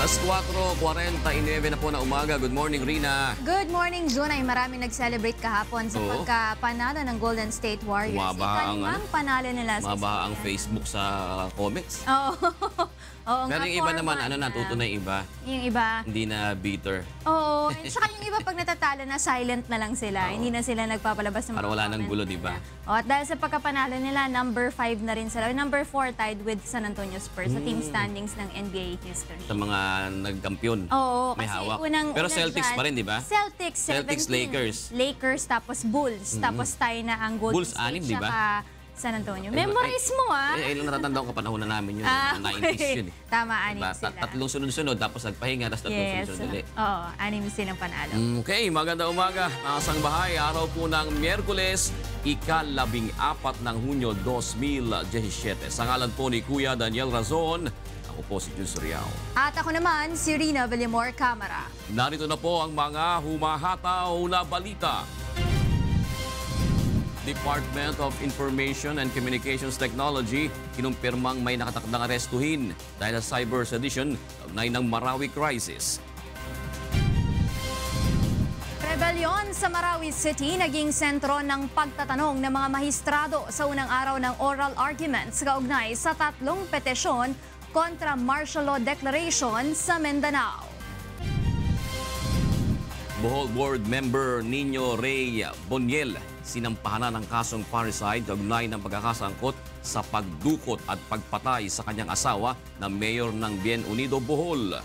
Alas 4:49 na po na umaga. Good morning, Rina. Good morning, June. Ay maraming nag-celebrate kahapon sa pagkapanalo ng Golden State Warriors. Ikalimang panalo nila sa Mabaha ang Facebook sa comments. Oo. Oo Pero nga, yung iba naman, natuto na yung iba. Yung iba? Hindi na bitter. Oo. Saka yung iba pag natatalo na, silent na lang sila. Hindi na sila nagpapalabas ng mga Para wala nang comments gulo, di ba? At dahil sa pagkapanalo nila, number 5 na rin sila. Number 4 tied with San Antonio Spurs sa team standings ng NBA history. Sa mga nagkampiyon. Oo, may kasi hawak. Pero unang Celtics dyan, pa rin, di ba? Celtics, 17. Lakers. Lakers, tapos Bulls. Tapos tayo na ang Golden Bulls, State, 6, di ba? tsaka San Antonio. Memorize mo, ah. Ilang natatandaan ko panahon na namin yun. Mga 90s yun. Tama, anim Diba? sila. Tatlong sunod-sunod, tapos nagpahinga, tapos tatlong sunod-sunod ulit. Oo, anim silang panalo. Okay, maganda umaga. Mga sangbahay, araw po ng Miyerkules, ika-14 ng Hunyo 2017. Sa ngalan po ni Kuya Daniel Razon, ako po si Jus Riao. At ako naman, si Rina Villamor Camara. Narito na po ang mga humahataw na balita. Department of Information and Communications Technology kinumpirmang may nakatakdang arestuhin dahil sa cyber sedition kaugnay ng Marawi crisis. Rebellion sa Marawi City naging sentro ng pagtatanong ng mga mahistrado sa unang araw ng oral arguments kaugnay sa 3 petisyon kontra martial law declaration sa Mindanao. Bohol Board Member Nino Ray Boniel sinampahan ng kasong parricide kaugnay ng pagkakasangkot sa pagdukot at pagpatay sa kanyang asawa na mayor ng Bien Unido, Bohol.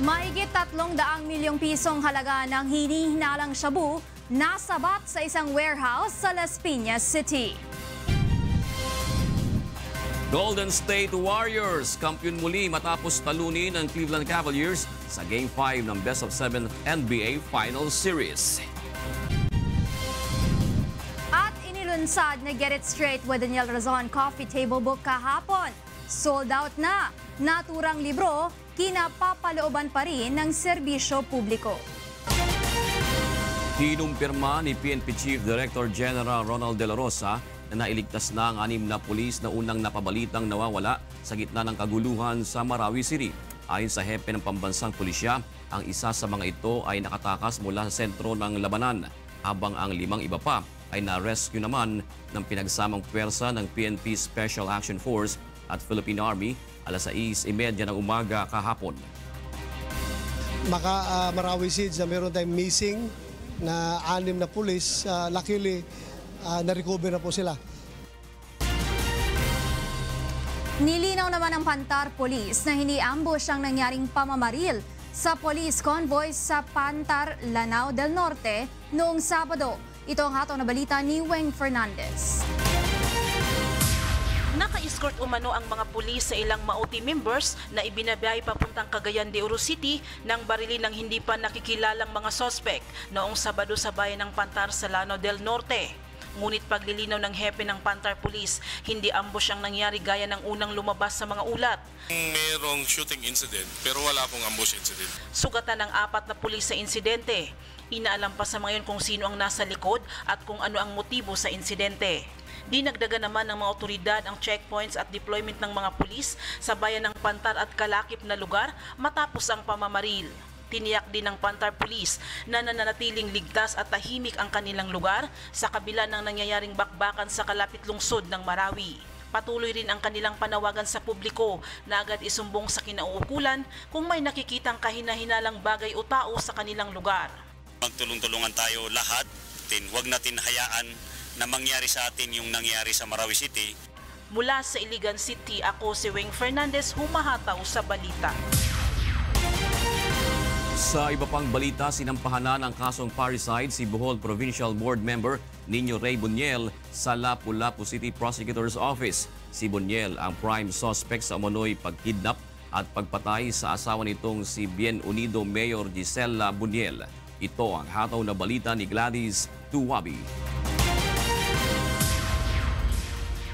Mahigit 300 milyong pisong halaga ng hinihinalang shabu nasabat sa isang warehouse sa Las Piñas City. Golden State Warriors kampiyon muli matapos talunin ang Cleveland Cavaliers sa Game 5 ng Best of 7 NBA Finals Series. At inilunsad na Get It Straight with Daniel Razon Coffee Table Book kahapon. Sold out na. Naturang libro, kinapapalooban pa rin ng serbisyo publiko. Kinumpirma ni PNP Chief Director General Ronald De La Rosa na nailigtas na ang 6 na pulis na unang napabalitang nawawala sa gitna ng kaguluhan sa Marawi City. Ayon sa hepe ng pambansang pulisya, ang isa sa mga ito ay nakatakas mula sa sentro ng labanan, habang ang 5 iba pa ay na-rescue naman ng pinagsamang puwersa ng PNP Special Action Force at Philippine Army alas 6:30 ng umaga kahapon. Marawi City na meron tayong missing na 6 na pulis, luckily na-recover na po sila. Nilinaw naman ng Pantar Police na hini-ambush ang nangyaring pamamaril sa police convoy sa Pantar, Lanao del Norte noong Sabado. Ito ang hataw na balita ni Weng Fernandez. Naka-escort umano ang mga pulis sa ilang Mauti members na ibinabiyay papuntang Cagayan de Oro City nang barilin ng hindi pa nakikilalang mga sospek noong Sabado sa bayan ng Pantar sa Lanao del Norte. Ngunit paglilinaw ng hepe ng Pantar Police, hindi ambush ang nangyari gaya ng unang lumabas sa mga ulat. Mayroong shooting incident pero wala pong ambush incident. Sugatan ng 4 na pulis sa insidente. Inaalam pa sa ngayon kung sino ang nasa likod at kung ano ang motibo sa insidente. Dinagdagan naman ng mga otoridad ang checkpoints at deployment ng mga pulis sa bayan ng Pantar at kalakip na lugar matapos ang pamamaril. Tiniyak din ng Pantar Police na nananatiling ligtas at tahimik ang kanilang lugar sa kabila ng nangyayaring bakbakan sa kalapit lungsod ng Marawi. Patuloy rin ang kanilang panawagan sa publiko na agad isumbong sa kinauukulan kung may nakikitang kahina-hinalang bagay o tao sa kanilang lugar. Magtulong-tulungan tayo lahat, huwag natin hayaan na mangyari sa atin yung nangyari sa Marawi City. Mula sa Iligan City, ako si Weng Fernandez, humahataw sa balita. Sa iba pang balita, sinampahan na ng kasong parricide si Bohol Provincial Board Member Nino Ray Boniel sa Lapu-Lapu City Prosecutor's Office. Si Boniel ang prime suspect sa umano'y pagkidnap at pagpatay sa asawa nitong si Bien Unido Mayor Gisela Boniel. Ito ang hataw na balita ni Gladys Tuwabi.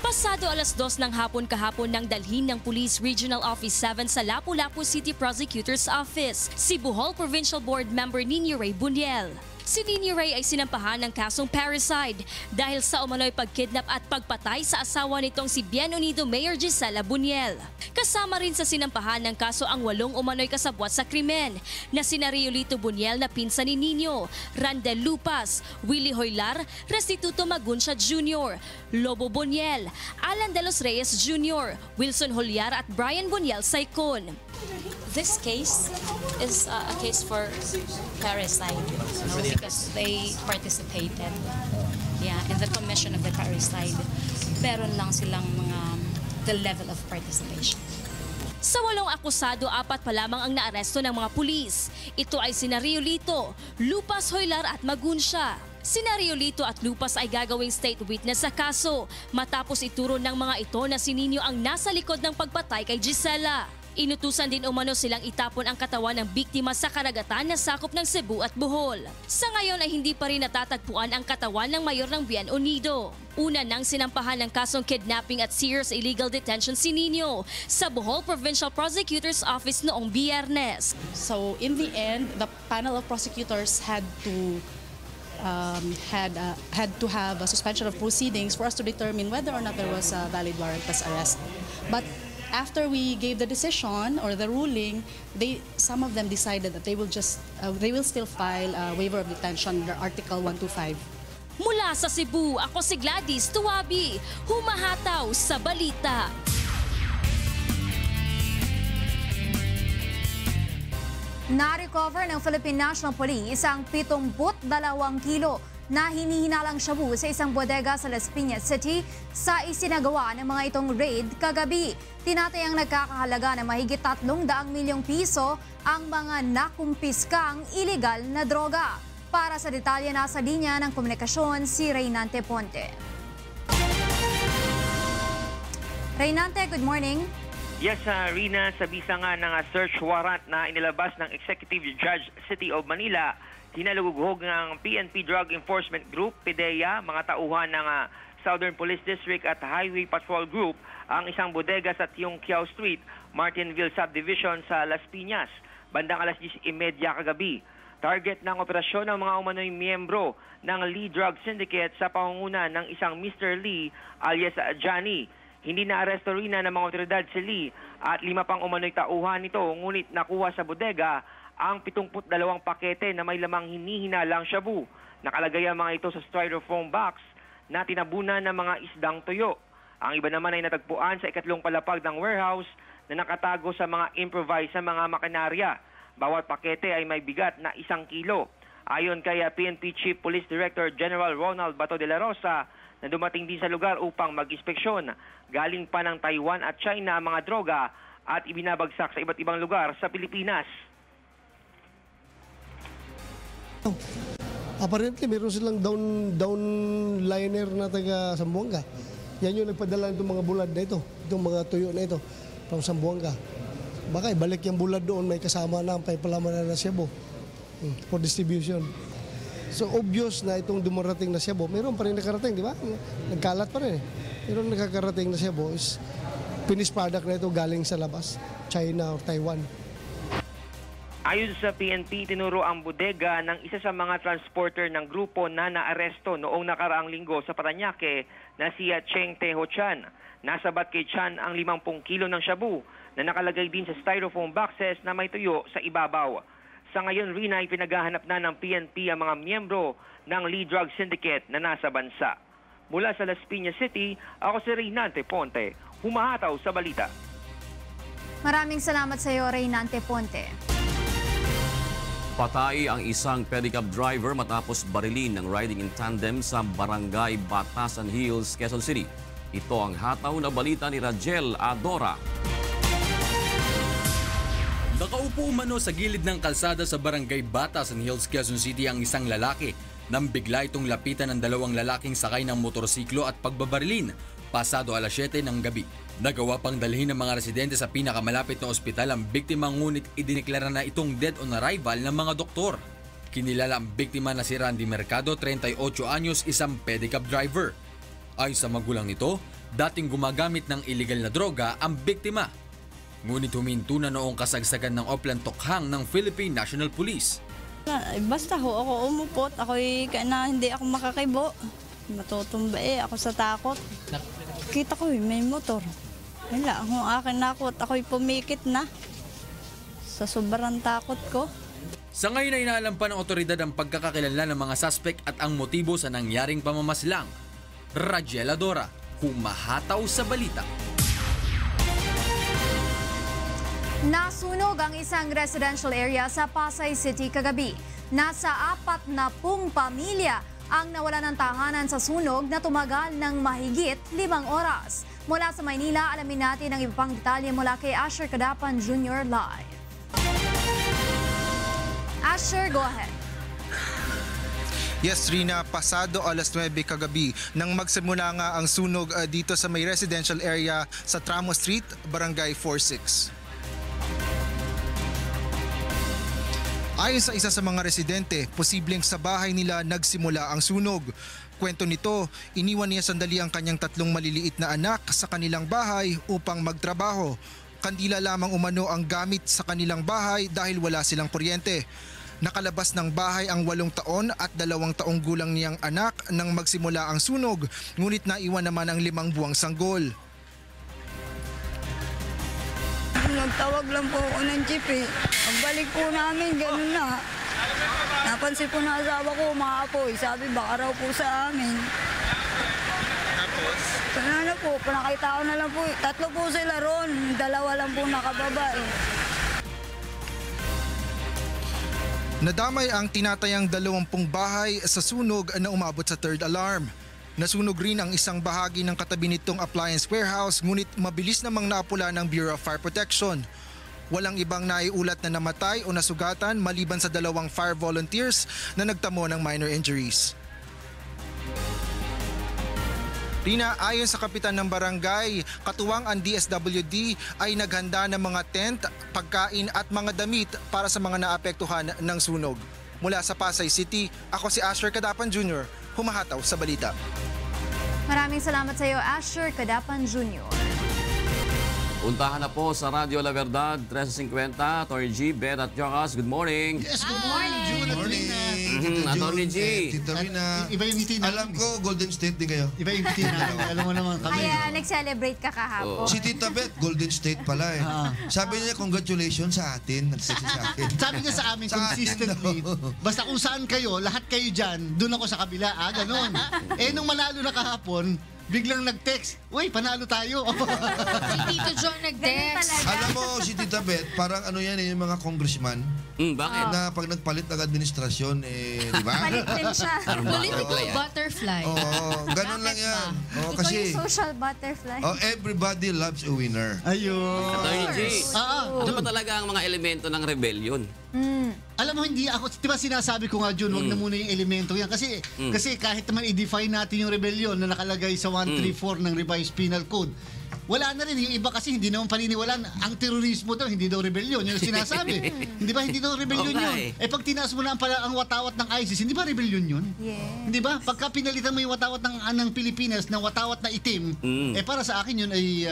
Pasado alas 2 ng hapon kahapon nang dalhin ng Police Regional Office 7 sa Lapu-Lapu City Prosecutor's Office si Bohol Provincial Board Member Nino Ray Boniel. Si Nino Ray ay sinampahan ng kasong parricide dahil sa umano'y pagkidnap at pagpatay sa asawa nitong si Bien Unido Mayor Gisela Buniel. Kasama rin sa sinampahan ng kaso ang 8 umano'y kasabwat sa krimen na sina Riolito Buniel na pinsan ni Nino, Randel Lupas, Willie Hoylar, Restituto Maguncia Jr., Lobo Buniel, Alan De Los Reyes Jr., Wilson Holyar at Brian Buniel Saicon. This case is a case for parricide, because they participated in the commission of the parricide. Meron lang silang the level of participation. Sa 8 akusado, 4 pa lamang ang naaresto ng mga pulis. Ito ay sina Riolito, Lupas, Hoylar at Maguncia. Sina Riolito at Lupas ay gagawing state witness sa kaso matapos ituro ng mga ito na si Nino ang nasa likod ng pagpatay kay Gisela. Inutusan din umano silang itapon ang katawan ng biktima sa karagatan na sakop ng Cebu at Bohol. Sa ngayon ay hindi pa rin natatagpuan ang katawan ng mayor ng Bien Unido. Una nang sinampahan ng kasong kidnapping at serious illegal detention si Nino sa Bohol Provincial Prosecutor's Office noong Biyernes. So in the end, the panel of prosecutors had to have a suspension of proceedings for us to determine whether or not there was a valid warrantless arrest. But after we gave the decision or the ruling, some of them decided that they will still file a waiver of detention under Article 125. Mula sa Cebu, ako si Gladys Tuwabi, humahataw sa balita. Na-recover ng Philippine National Police ang 72 kilo na hinihinalang shabu sa isang bodega sa Las Piñas City sa isinagawa ng mga itong raid kagabi. Tinatayang nagkakahalaga ng mahigit 300 milyong piso ang mga nakumpiskang iligal na droga. Para sa detalye, nasa linya ng komunikasyon si Reynante Ponte. Reynante, good morning. Yes, Rina, sa bisa nga ng search warrant na inilabas ng Executive Judge City of Manila, hinalugughog ng PNP Drug Enforcement Group, PDEA, mga tauhan ng Southern Police District at Highway Patrol Group ang isang bodega sa Tiong Quiao Street, Martinville Subdivision sa Las Piñas, bandang alas 10:30 kagabi. Target ng operasyon ng mga umano'y miyembro ng Lee Drug Syndicate sa pangunguna ng isang Mr. Lee alias Johnny. Hindi na aresto rin ng mga otoridad si Lee at 5 pang umano'y tauhan nito, ngunit nakuha sa bodega ang 72 pakete na may lamang hinihinalang shabu. Nakalagay ang mga ito sa styrofoam box na tinabunan ng mga isdang tuyo. Ang iba naman ay natagpuan sa ikatlong palapag ng warehouse na nakatago sa mga improvised sa mga makinarya. Bawat pakete ay may bigat na 1 kilo. Ayon kay PNP Chief Police Director General Ronald Bato de la Rosa, na dumating din sa lugar upang mag-inspeksyon. Galing pa ng Taiwan at China ang mga droga at ibinabagsak sa iba't ibang lugar sa Pilipinas. Apparently, meron silang downliner na taga Zamboanga. Yan yung nagpadala nitong mga bulad na ito, itong mga tuyo na ito, from Zamboanga. Baka ibalik yung bulad doon, may kasama na ang paipalaman na Cebu for distribution. So obvious na itong dumarating na Cebu, meron pa rin nakarating, di ba? Nagkalat pa rin. Meron nakakarating na Cebu is finished product na ito galing sa labas, China or Taiwan. Ayon sa PNP, tinuro ang bodega ng isa sa mga transporter ng grupo na naaresto noong nakaraang linggo sa Parañaque na si Cheng Teho Chan. Nasabat kay Chan ang 50 kilo ng shabu na nakalagay din sa styrofoam boxes na may tuyo sa ibabaw. Sa ngayon, Rina, ay pinaghahanap na ng PNP ang mga miyembro ng Lee Drug Syndicate na nasa bansa. Mula sa Las Piñas City, ako si Reynante Ponte, humahataw sa balita. Maraming salamat sa iyo, Reynante Ponte. Patay ang isang pedicab driver matapos barilin ng riding in tandem sa Barangay Batasan Hills, Quezon City. Ito ang hataw na balita ni Rajel Adora. Nakaupo umano sa gilid ng kalsada sa Barangay Batasan Hills, Quezon City ang isang lalaki nang bigla itong lapitan ng 2 lalaking sakay ng motorsiklo at pagbabarilin pasado alas 7 ng gabi. Nagawa pang dalhin ng mga residente sa pinakamalapit na ospital ang biktima, ngunit idineklara na itong dead on arrival ng mga doktor. Kinilala ang biktima na si Randy Mercado, 38 anyos, isang pedicab driver. Ayon sa magulang nito, dating gumagamit ng illegal na droga ang biktima. Ngunit huminto na noong kasagsagan ng Oplan Tokhang ng Philippine National Police. Basta ho ako umupot, hindi ako makakibo. Matutumba ako sa takot. Kita ko may motor. Wala, kung akin nakot, ako'y pumikit na. Sa sobrang takot ko. Sa ngayon ay inaalam pa ng otoridad ang pagkakakilanlan ng mga suspect at ang motibo sa nangyaring pamamaslang. Rajela Dora, humahataw sa balita. Nasunog ang isang residential area sa Pasay City kagabi. Nasa 40 pamilya ang nawala ng tahanan sa sunog na tumagal ng mahigit 5 oras. Mula sa Maynila, alamin natin ang iba pang detalye mula kay Asher Cadapan Jr. live. Asher, go ahead. Yes, Rina, pasado alas 9 kagabi nang magsimula nga ang sunog dito sa may residential area sa Tramo Street, Barangay 46. Ayon sa isa sa mga residente, posibleng sa bahay nila nagsimula ang sunog. Kwento nito, iniwan niya sandali ang kanyang 3 maliliit na anak sa kanilang bahay upang magtrabaho. Kandila lamang umano ang gamit sa kanilang bahay dahil wala silang kuryente. Nakalabas ng bahay ang 8 taon at 2 taong gulang niyang anak nang magsimula ang sunog, ngunit naiwan naman ang 5 buwang sanggol. Nagtawag lang po ako ng jeep eh. Pagbalik po namin, gano'n na. Napansin po na asawa ko, umaapoy. Sabi, baka raw po sa amin. Tapos? Ano po, panakita ko na lang po. 3 po sila ron, 2 lang po nakababa eh. Nadamay ang tinatayang 20 bahay sa sunog na umabot sa 3rd alarm. Nasunog rin ang isang bahagi ng katabi nitong appliance warehouse, ngunit mabilis namang naapula ng Bureau of Fire Protection. Walang ibang naiulat na namatay o nasugatan maliban sa 2 fire volunteers na nagtamo ng minor injuries. Rina, ayon sa kapitan ng barangay, katuwang ang DSWD ay naghanda ng mga tent, pagkain at mga damit para sa mga naapektuhan ng sunog. Mula sa Pasay City, ako si Asher Cadapan Jr., humahataw sa balita. Maraming salamat sa iyo, Asher Cadapan Jr. Puntahan na po sa Radyo La Verdad, 1350, Atty. G, Beth at Jocas. Good morning. Yes, good morning. June at Rina. Atty. G. Tita Rina. Iba yung ngiti namin. Alam ko, Golden State din kayo. Iba yung ngiti namin. Alam mo naman kami. Kaya nag-celebrate ka kahapon. Si Tita Beth, Golden State pala eh. Sabi niya, congratulations sa atin. Nagsasabi sa akin. Sabi niya sa amin, consistently. Basta kung saan kayo, lahat kayo dyan, doon ako sa kabila. Ganon. Nung manalo na kahapon, biglang nag-text, uy, panalo tayo. Si Tito John nag-text. Alam mo, si Tita Beth, parang ano yan, yung mga congressman. Bakit? Na pag nagpalit ng administrasyon, di ba? Palit din siya. Political butterfly. Oo, ganun lang yan. Ikaw yung social butterfly. Everybody loves a winner. Ayun. Atty. G, ano ba talaga ang mga elemento ng rebellion? Alam mo, hindi ako, di ba sinasabi ko nga, Jun, wag na muna yung elemento yan. Kasi kahit naman i-define natin yung rebellion na nakalagay sa 134 ng Revised Penal Code, wala na rin. Yung iba kasi hindi naman paniniwalaan. Ang terorismo daw, hindi daw rebellion. Yung sinasabi. Hindi ba, hindi daw rebellion yun. Pag tinaas mo na ang watawat ng ISIS, hindi ba rebellion yun? Yeah. Hindi ba? Pagka pinalitan mo yung watawat ng Pilipinas ng watawat na itim, para sa akin yun ay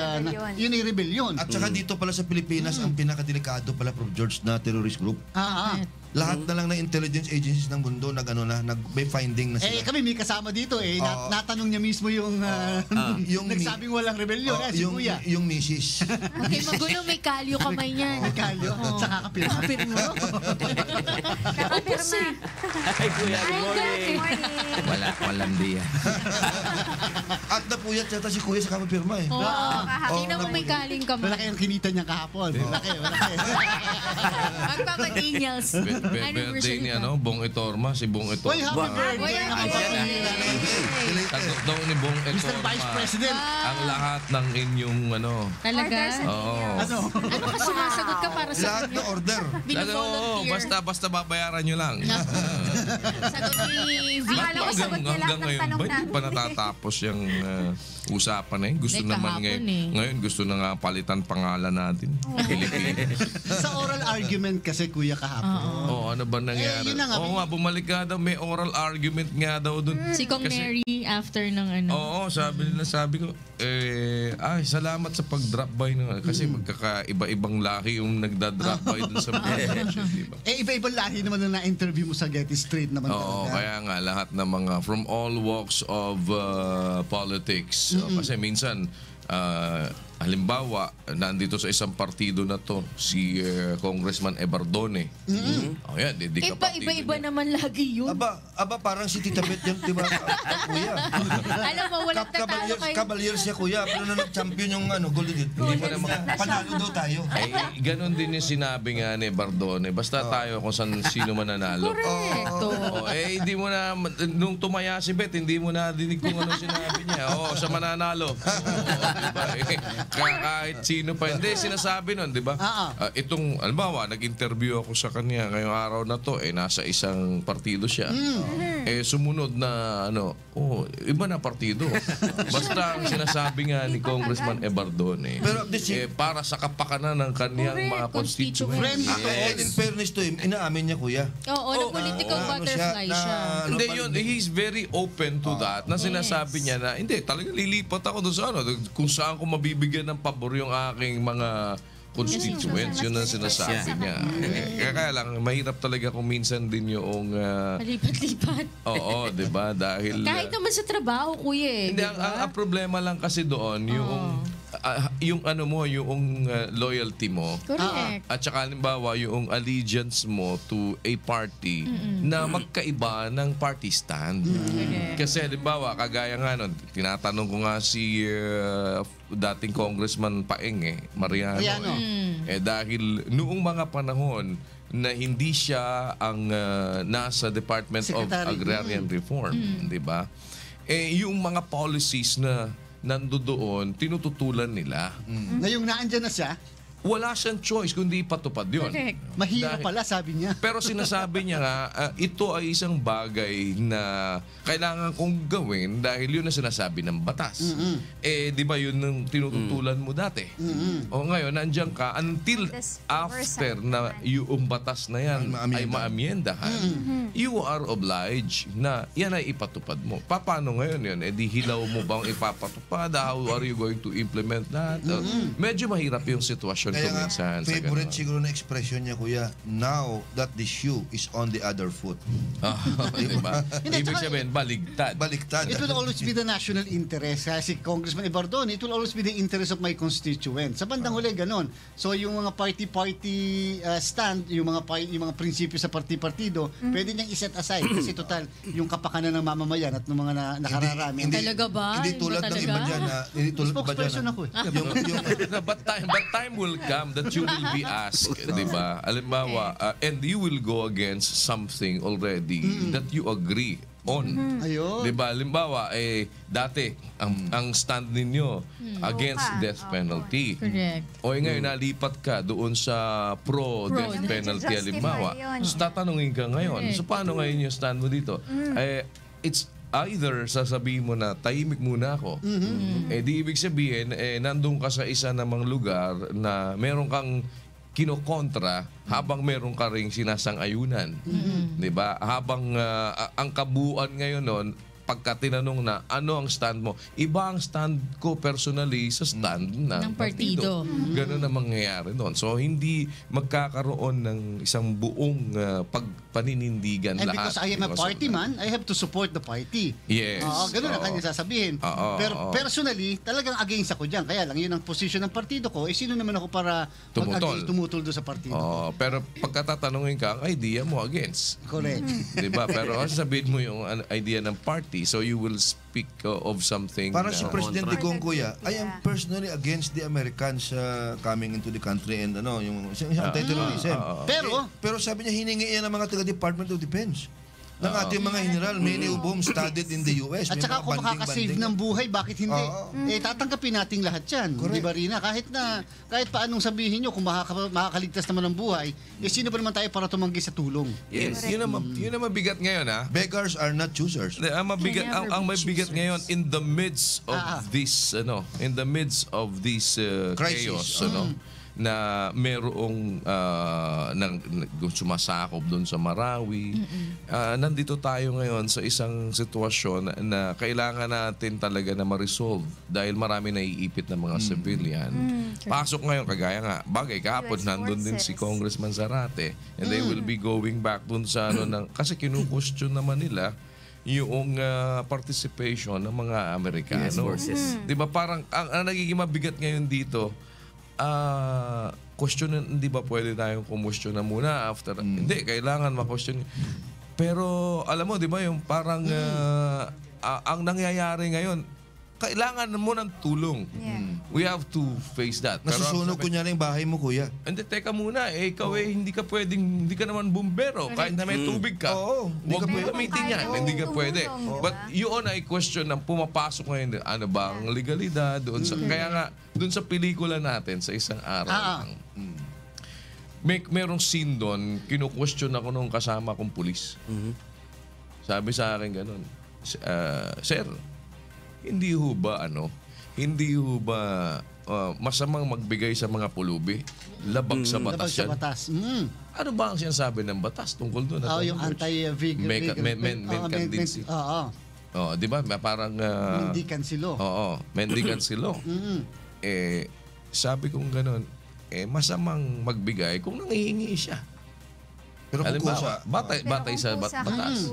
yun ay rebellion. At saka dito pala sa Pilipinas, ang pinakadelikado pala, Prof. George, na terrorist group. Lahat na lang ng intelligence agencies ng mundo may finding na sila. Kami may kasama dito natanong niya mismo yung nagsabing walang rebellion. Si Kuya. Yung misis. Okay, magulo, may kalyo kamay niyan. May kalyo. Sa kakapirma. Kakapirma. Hi, Kuya. Good morning. Walang diya. At napuyat yata si Kuya sa kakapirma eh. Tingnan mo may kaling kamay. Malaki ang kinita niya kahapon. Malaki. Magpapag-emails. Birthday ni Bong Etorma, si Bong Etorma. Uy, happy birthday! Sagot daw ni Bong Etorma. Mr. Vice President. Ang lahat ng inyong Talaga? Oo. Ano ka sumasagot ka para sa lahat na order. Basta babayaran nyo lang. Sagot ni V. Hanggang ngayon ba hindi pa natatapos yung usapan na yun? Gusto naman ngayon gusto na nga palitan pangalan natin. Pilipinas. Sa oral argument kasi, Kuya, kahapon. Ano ba nangyari? Oo nga, bumalik nga daw. May oral argument nga daw dun. Si Kong Mary after ng Oo, sabi ko, salamat sa pag-drop by kasi magkakaiba-ibang lahi yung nagda-drop by dun sa mga election, di ba? Iba-ibang lahi naman na na-interview mo sa Getty Street naman Oo, talaga. kaya nga lahat ng mga from all walks of politics. Kasi minsan halimbawa, nandito sa isang partido na to, si Congressman Ebardone. Oh, yan, di ka partido Iba-iba niya. naman lagi yun. Aba, parang si Tita Bet yung, di ba, kuya. Alam mo, walang tatalo kayo. Cavaliers niya, kuya. Pero na nag-champion yung Golden Gate. Hindi mo naman Panalo daw tayo. Ganon din yung sinabi nga ni Bardone. Basta tayo kung sino man nanalo. Correcto. Hindi mo na, nung tumaya si Bet, hindi mo na dinig kung ano sinabi niya. Siya mananalo. Diba? Kahit sino pa. Hindi, sinasabi nun, di ba? Itong, alimbawa, nag-interview ako sa kanya ngayong araw na to, nasa isang partido siya. Sumunod na, iba na partido. Basta ang sinasabi nga ni Congressman Ebardone, para sa kapakanan ng kanyang mga constituents. In fairness to him, inaamin niya, kuya. Oo, political butterfly siya. Hindi yun, he's very open to that. Na sinasabi niya na, hindi, talagang lilipat ako doon sa kung saan ko mabibigyan ng pabor yung aking mga constituents. Yun ang sinasabi niya. Kaya lang, mahirap talaga kung minsan din yung... Palipat-lipat. Oo, di ba? Dahil... Kahit naman sa trabaho, kuya Hindi, ang problema lang kasi doon, yung loyalty mo. Correct. At saka halimbawa yung allegiance mo to a party na magkaiba ng party stand. Kasi halimbawa, kagaya nga nun, tinatanong ko nga si dating Congressman Paeng Mariano. Dahil noong mga panahon na hindi siya ang nasa Department Secretary. of Agrarian Reform, di ba? Yung mga policies na nandoon, tinututulan nila. Ngayong naandyan na siya, wala siyang choice kundi ipatupad yun. Correct. Mahirap pala, sabi niya. Pero sinasabi niya nga, ito ay isang bagay na kailangan kong gawin dahil yun ang sinasabi ng batas. Di ba yun ang tinututulan mo dati? O ngayon, nandiyan ka until after na yung batas na yan ay maamyendahan, you are obliged na yan ay ipatupad mo. Paano ngayon yun? Di hilaw mo bang ipapatupad? How are you going to implement that? Medyo mahirap yung sitwasyon. Kaya nga, favorite siguro na expression niya, kuya, now that the shoe is on the other foot. Diba? Ibig sabihin, baligtad. It will always be the national interest. Kasi Congressman Ebardone, it will always be the interest of my constituents. Sa bandang huli, ganon. So yung mga party stand, yung mga prinsipyo sa partido, pwede niyang iset aside. Kasi total, yung kapakanan ng mamamayan at ng mga nakararami. Talaga ba? Hindi tulad ng iba dyan na... Spokesperson ako eh. But time will come that you will be asked, di ba? Alimbawa, and you will go against something already that you agree on. Di ba? Alimbawa, dati, ang stand ninyo against death penalty. Correct. O ngayon, nalipat ka doon sa pro-death penalty, alimbawa. So, tatanungin ka ngayon. So, paano ngayon yung stand mo dito? It's either sasabihin mo na tahimik muna ako. Di ibig sabihin, nandun ka sa isa namang lugar na meron kang kinokontra habang meron ka ring sinasang-ayunan. Diba? Habang ang kabuuan ngayon nun, pagka tinanong na ano ang stand mo, iba ang stand ko personally sa stand ng partido. Ganun ang mangyayari doon. So hindi magkakaroon ng isang buong pagpaninindigan And lahat. because I am a party man, I have to support the party. Yes. Ganun ang kanya sasabihin. Pero personally, talagang against ako dyan. Kaya lang, yun ang posisyon ng partido ko. Sino naman ako para tumutol doon sa partido? Pero pagkatatanungin ka, ang idea mo against. Correct. Diba? Pero sabihin mo yung idea ng party, so you will speak of something. Parang si Presidente Gong, kuya, I am personally against the Americans coming into the country and yung anti-terrorism. Pero sabi niya, hiningi yan ng mga taga-Department of Defense. Ng ating mga general, many of whom studied in the US. At saka kung makakasave ng buhay, bakit hindi? Tatanggapin natin lahat yan. Di ba, Rina? Kahit paanong sabihin nyo, kung makakaligtas naman ng buhay, sino ba naman tayo para tumanggi sa tulong? Yes, yun ang mabigat ngayon, ha? Beggars are not choosers. Ang mabigat ngayon in the midst of this, chaos, na merong sumasakop doon sa Marawi. Nandito tayo ngayon sa isang sitwasyon na kailangan natin talaga na ma-resolve dahil marami naiipit na mga civilian. Pasok ngayon, kagaya nga, bagay kahapon, nandun din si Congressman Zarate and they will be going back doon sa kasi kinu-question naman nila yung participation ng mga Amerikano. Di ba parang ang nagiging mabigat ngayon dito, question, hindi ba pwede tayong kumusyon na muna after? Hindi, kailangan ma-question. Pero alam mo, di ba yung parang ang nangyayari ngayon, kailangan mo ng tulong. We have to face that. Nasusunog ko niya yung bahay mo, kuya. Hindi, teka muna. Ikaw hindi ka naman bumbero. Kahit na may tubig ka. Huwag mo gamitin yan. Hindi ka pwede. But yun ay question ng pumapasok ngayon. Ano ba ang legalidad? Doon sa, kaya nga, doon sa pelikula natin, sa isang araw lang, merong scene doon, kinu-question ako nung kasama kong pulis. Sabi sa akin ganun, Sir, hindi ho ba masamang magbigay sa mga pulubi? Labag sa batas yan. Ano ba ang sinasabi ng batas tungkol doon? Yung anti-vegan candidacy. Di ba? Parang mendicancy law. Mendicancy law. Sabi kong ganun, masamang magbigay kung nangihingi siya. Pero kung kusa, batay sa batas.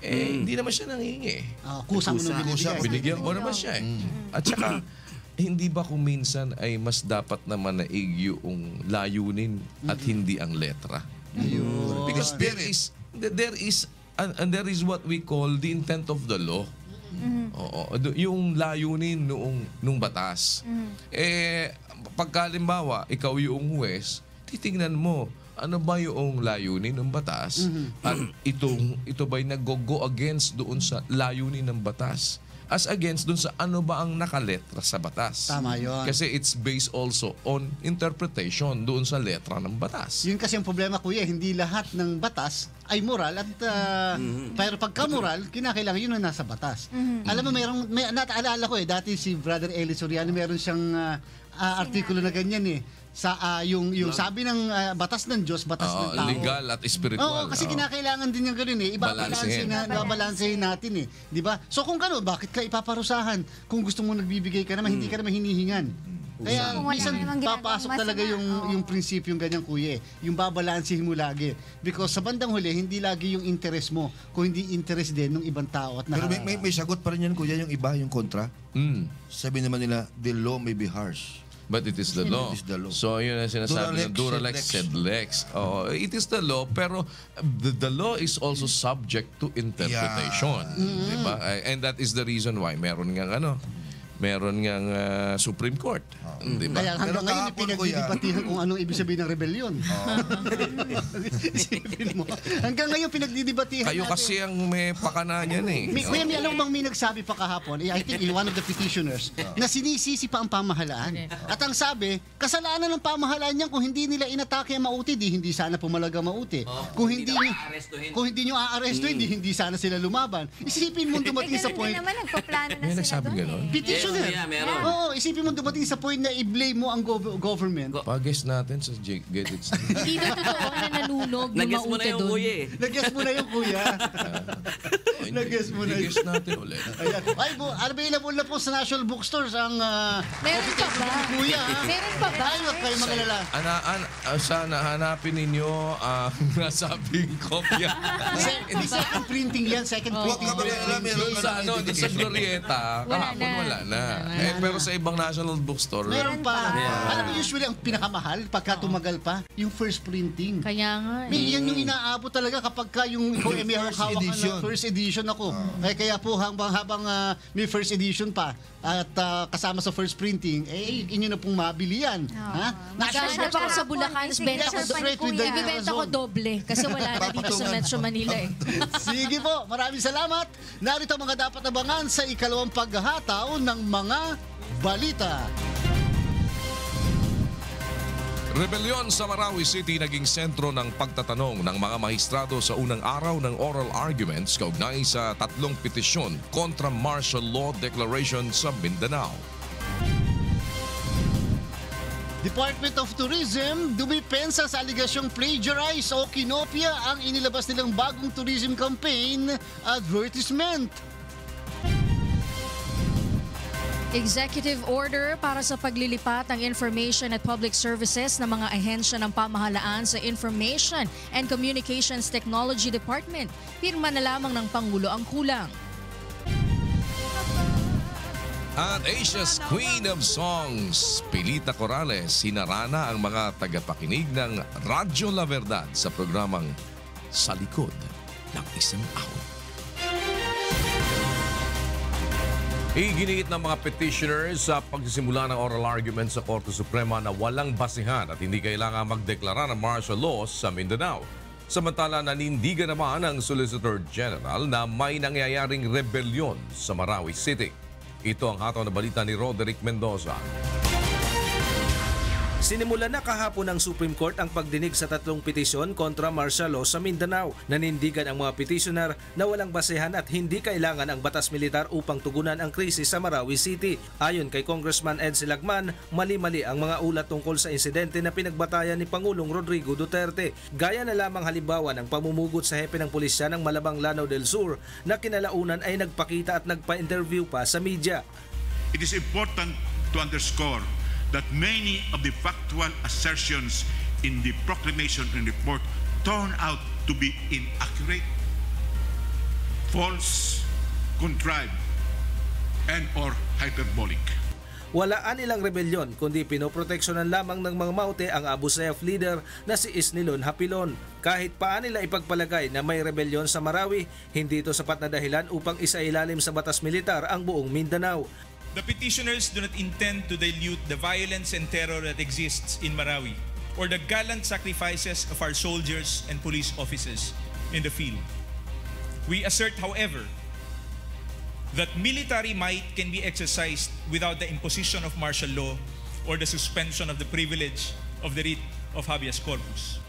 Hindi naman siya nangingi. Kusa mo nung binigyan ko naman siya. At saka, hindi ba kung minsan ay mas dapat naman naig yung layunin at hindi ang letra? Because there is what we call the intent of the law. Yung layunin nung batas. Pagkalimbawa, ikaw yung huwes, titingnan mo, ano ba yung layunin ng batas? At ito ba'y nag-go against doon sa layunin ng batas? As against doon sa ano ba ang nakaletra sa batas? Tama yun. Kasi it's based also on interpretation doon sa letra ng batas. Yun kasi ang problema, kuya, hindi lahat ng batas ay moral at pero pagka moral, kinakailangan yun ang nasa batas. Alam mo, nataalala ko dati si Brother Eli Soriano, meron siyang artikulo na ganyan yung sabi ng batas ng Diyos, batas ng tao. Legal at spiritual. Kasi kinakailangan din yung gano'n ibabalansin natin di ba? So kung gano'n, bakit ka ipaparusahan? Kung gusto mo nagbibigay ka naman, hindi ka naman hinihingan. Kaya minsan papasok talaga yung prinsipyong ganyan, kuya. Yung babalansin mo lagi. Because sa bandang huli, hindi lagi yung interest mo, kung hindi interest din ng ibang tao. At pero may sagot pa rin yan, kuya, yung iba, yung kontra. Sabi naman nila, the law may be harsh. But it is the law. So yun ang sinasabi ng Duralex sed lex. It is the law, pero the law is also subject to interpretation. Diba? And that is the reason why meron ngang Supreme Court. Diba? Kaya hanggang ngayon pinagdidibatihan kung anong ibig sabihin ng rebellion. Isipin mo. Hanggang ngayon pinagdidibatihan kayo kasi ang may pakana niyan May alam bang may nagsabi pa kahapon, I think one of the petitioners, na sinisisi pa ang pamahalaan. At ang sabi, kasalanan ng pamahalaan niyan kung hindi nila inatake ang Mauti, hindi sana pumalaga Mauti. Kung hindi nyo aarestuhin, hindi sana sila lumaban. Isipin mo dumating sa point. Hindi naman nagpaplano na sila doon. Petitioner. Isipin mo dumating sa point na i-blame mo ang government. Pag-guess natin sa Get It. Hindi na totoo na nanunog yung Mauti doon. Nag-guess mo na yung kuya. Nag-guess mo na. Nag-guess natin ulit. Available na po sa National Bookstores ang meron pa ba? Kuya. Meron pa ba? Huwag kayo magalala. Sana hanapin ninyo ang nasabing kopya. Second printing yan. Second printing. Sa Glorieta, kahapon wala na. Pero sa ibang national bookstore, meron pa. Alam mo, usually ang pinakamahal pagka tumagal pa, yung first printing. Kaya nga. Yan yung inaabot talaga kapag ka yung may hawak ka first edition ako. Kaya po habang may first edition pa at kasama sa first printing, inyo na pong mabili yan. Nagkahanap ako sa Bulacan, ibibenta ko doble kasi wala na dito sa Metro Manila Sige po, maraming salamat. Narito mga dapat abangan sa ikalawang paghahataw ng mga balita. Rebelyon sa Marawi City naging sentro ng pagtatanong ng mga mahistrado sa unang araw ng oral arguments kaugnay sa 3 petisyon kontra martial law declaration sa Mindanao. Department of Tourism, dumipensa sa aligasyong plagiarize o kinopya ang inilabas nilang bagong tourism campaign advertisement. Executive order para sa paglilipat ng Information at Public Services ng mga ahensya ng pamahalaan sa Information and Communications Technology Department. Pirma na lamang ng Pangulo ang kulang. At Asia's Queen of Songs, Pilita Corrales, sinarana ang mga tagapakinig ng Radyo La Verdad sa programang Sa Likod ng Isang Ahon. Iginiit ng mga petitioners sa pagsisimula ng oral argument sa Korte Suprema na walang basihan at hindi kailangan magdeklara ng martial law sa Mindanao. Samantala, nanindigan naman ang Solicitor General na may nangyayaring rebellion sa Marawi City. Ito ang hataw na balita ni Roderick Mendoza. Sinimula na kahapon ng Supreme Court ang pagdinig sa 3 petisyon kontra martial law sa Mindanao. Nanindigan ang mga petitioner na walang basehan at hindi kailangan ang batas militar upang tugunan ang krisis sa Marawi City. Ayon kay Congressman Ed Silagman, mali-mali ang mga ulat tungkol sa insidente na pinagbatayan ni Pangulong Rodrigo Duterte. Gaya na lamang halimbawa ng pamumugot sa hepe ng pulisya ng Malabang Lanao del Sur na kinalaunan ay nagpakita at nagpa-interview pa sa media. It is important to underscore that many of the factual assertions in the proclamation and report turn out to be inaccurate, false, contrived, and or hyperbolic. Walaan nilang rebelyon kundi pinoproteksyonan lamang ng mga maute ang Abu Sayyaf leader na si Isnilon Hapilon. Kahit paan nila ipagpalagay na may rebelyon sa Marawi, hindi ito sapat na dahilan upang isailalim sa batas militar ang buong Mindanao. The petitioners do not intend to dilute the violence and terror that exists in Marawi or the gallant sacrifices of our soldiers and police officers in the field. We assert, however, that military might can be exercised without the imposition of martial law or the suspension of the privilege of the writ of habeas corpus.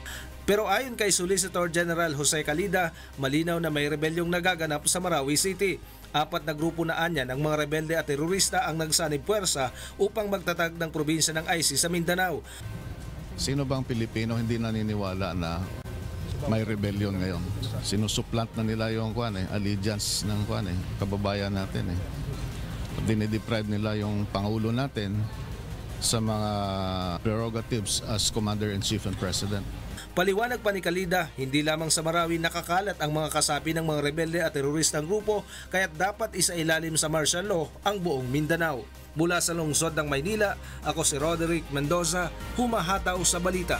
Pero ayon kay Solicitor General Jose Calida, malinaw na may rebelyong nagaganap sa Marawi City. 4 na grupo na anya ng mga rebelde at terorista ang nagsanib puwersa upang magtatag ng probinsya ng ISIS sa Mindanao. Sino bang Pilipino hindi naniniwala na may rebellion ngayon? Sinusuplant na nila yung allegiance ng kababayan natin. Dinideprive nila yung Pangulo natin sa mga prerogatives as Commander-in-Chief and President. Paliwanag pa ni Calida, hindi lamang sa Marawi nakakalat ang mga kasapi ng mga rebelde at teroristang grupo kaya't dapat isailalim sa martial law ang buong Mindanao. Mula sa lungsod ng Maynila, ako si Roderick Mendoza, humahataw sa balita.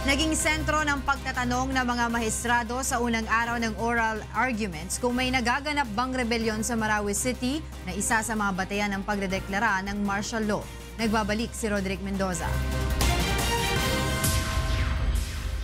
Naging sentro ng pagtatanong ng mga maestrado sa unang araw ng oral arguments kung may nagaganap bang rebelyon sa Marawi City na isa sa mga batayan ng pagdedeklara ng martial law. Nagbabalik si Roderick Mendoza.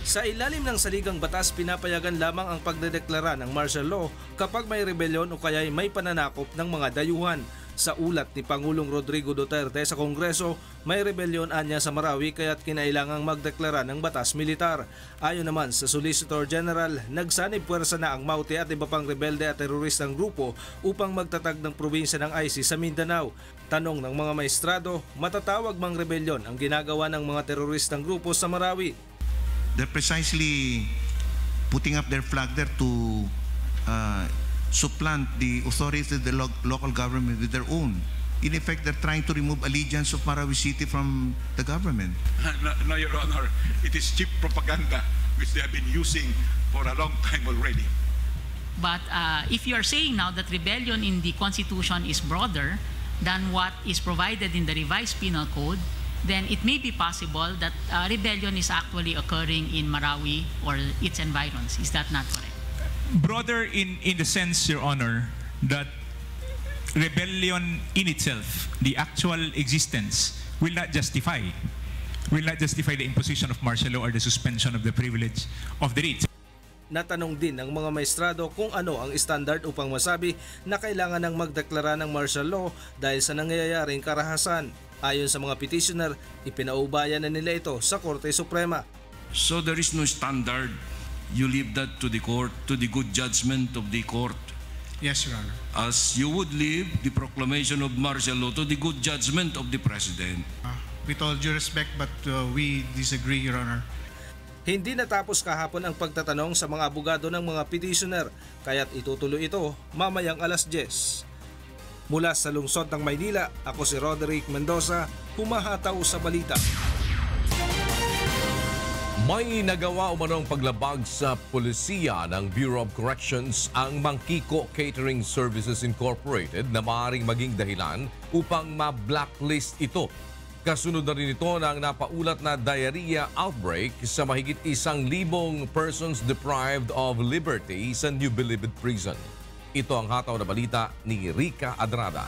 Sa ilalim ng saligang batas, pinapayagan lamang ang pagdedeklara ng martial law kapag may rebelyon o kaya may pananakop ng mga dayuhan. Sa ulat ni Pangulong Rodrigo Duterte sa Kongreso, may rebelyon anya sa Marawi kaya't kinailangang magdeklara ng batas militar. Ayon naman sa Solicitor General, nagsanib puwersa na ang Maute at iba pang rebelde at teroristang grupo upang magtatag ng probinsya ng ISIS sa Mindanao. Tanong ng mga maestrado, matatawag bang rebelyon ang ginagawa ng mga teroristang grupo sa Marawi? They're precisely putting up their flag there to supplant the authorities of the local government with their own. In effect, they're trying to remove allegiance of Marawi City from the government. No, Your Honor, it is cheap propaganda which they have been using for a long time already. But if you are saying now that rebellion in the Constitution is broader than what is provided in the revised penal code, then it may be possible that rebellion is actually occurring in Marawi or its environs. Is that not correct? Broader in the sense, Your Honor, that rebellion in itself, the actual existence, will not justify the imposition of martial law or the suspension of the privilege of the writ. Natanong din ng mga maestrado kung ano ang standard upang masabi na kailangan ng magdeklara ng martial law dahil sa nangyayaring karahasan. Ayon sa mga petitioner, ipinaubayan na nila ito sa Korte Suprema. So there is no standard. You leave that to the court, to the good judgment of the court. Yes, Your Honor. As you would leave the proclamation of martial law to the good judgment of the President. With all due respect, but we disagree, Your Honor. Hindi natapos kahapon ang pagtatanong sa mga abogado ng mga petitioner, kaya't itutuloy ito mamayang 10:00. Mula sa lungsod ng Maynila, ako si Roderick Mendoza, humahataw sa balita. May nagawa umanong paglabag sa pulisiya ng Bureau of Corrections ang Mangkiko Catering Services Incorporated na maaaring maging dahilan upang ma-blacklist ito. Kasunod na rin ito ng napaulat na diarrhea outbreak sa mahigit 1,000 persons deprived of liberty sa New Bilibid Prison. Ito ang hataw na balita ni Rica Adrada.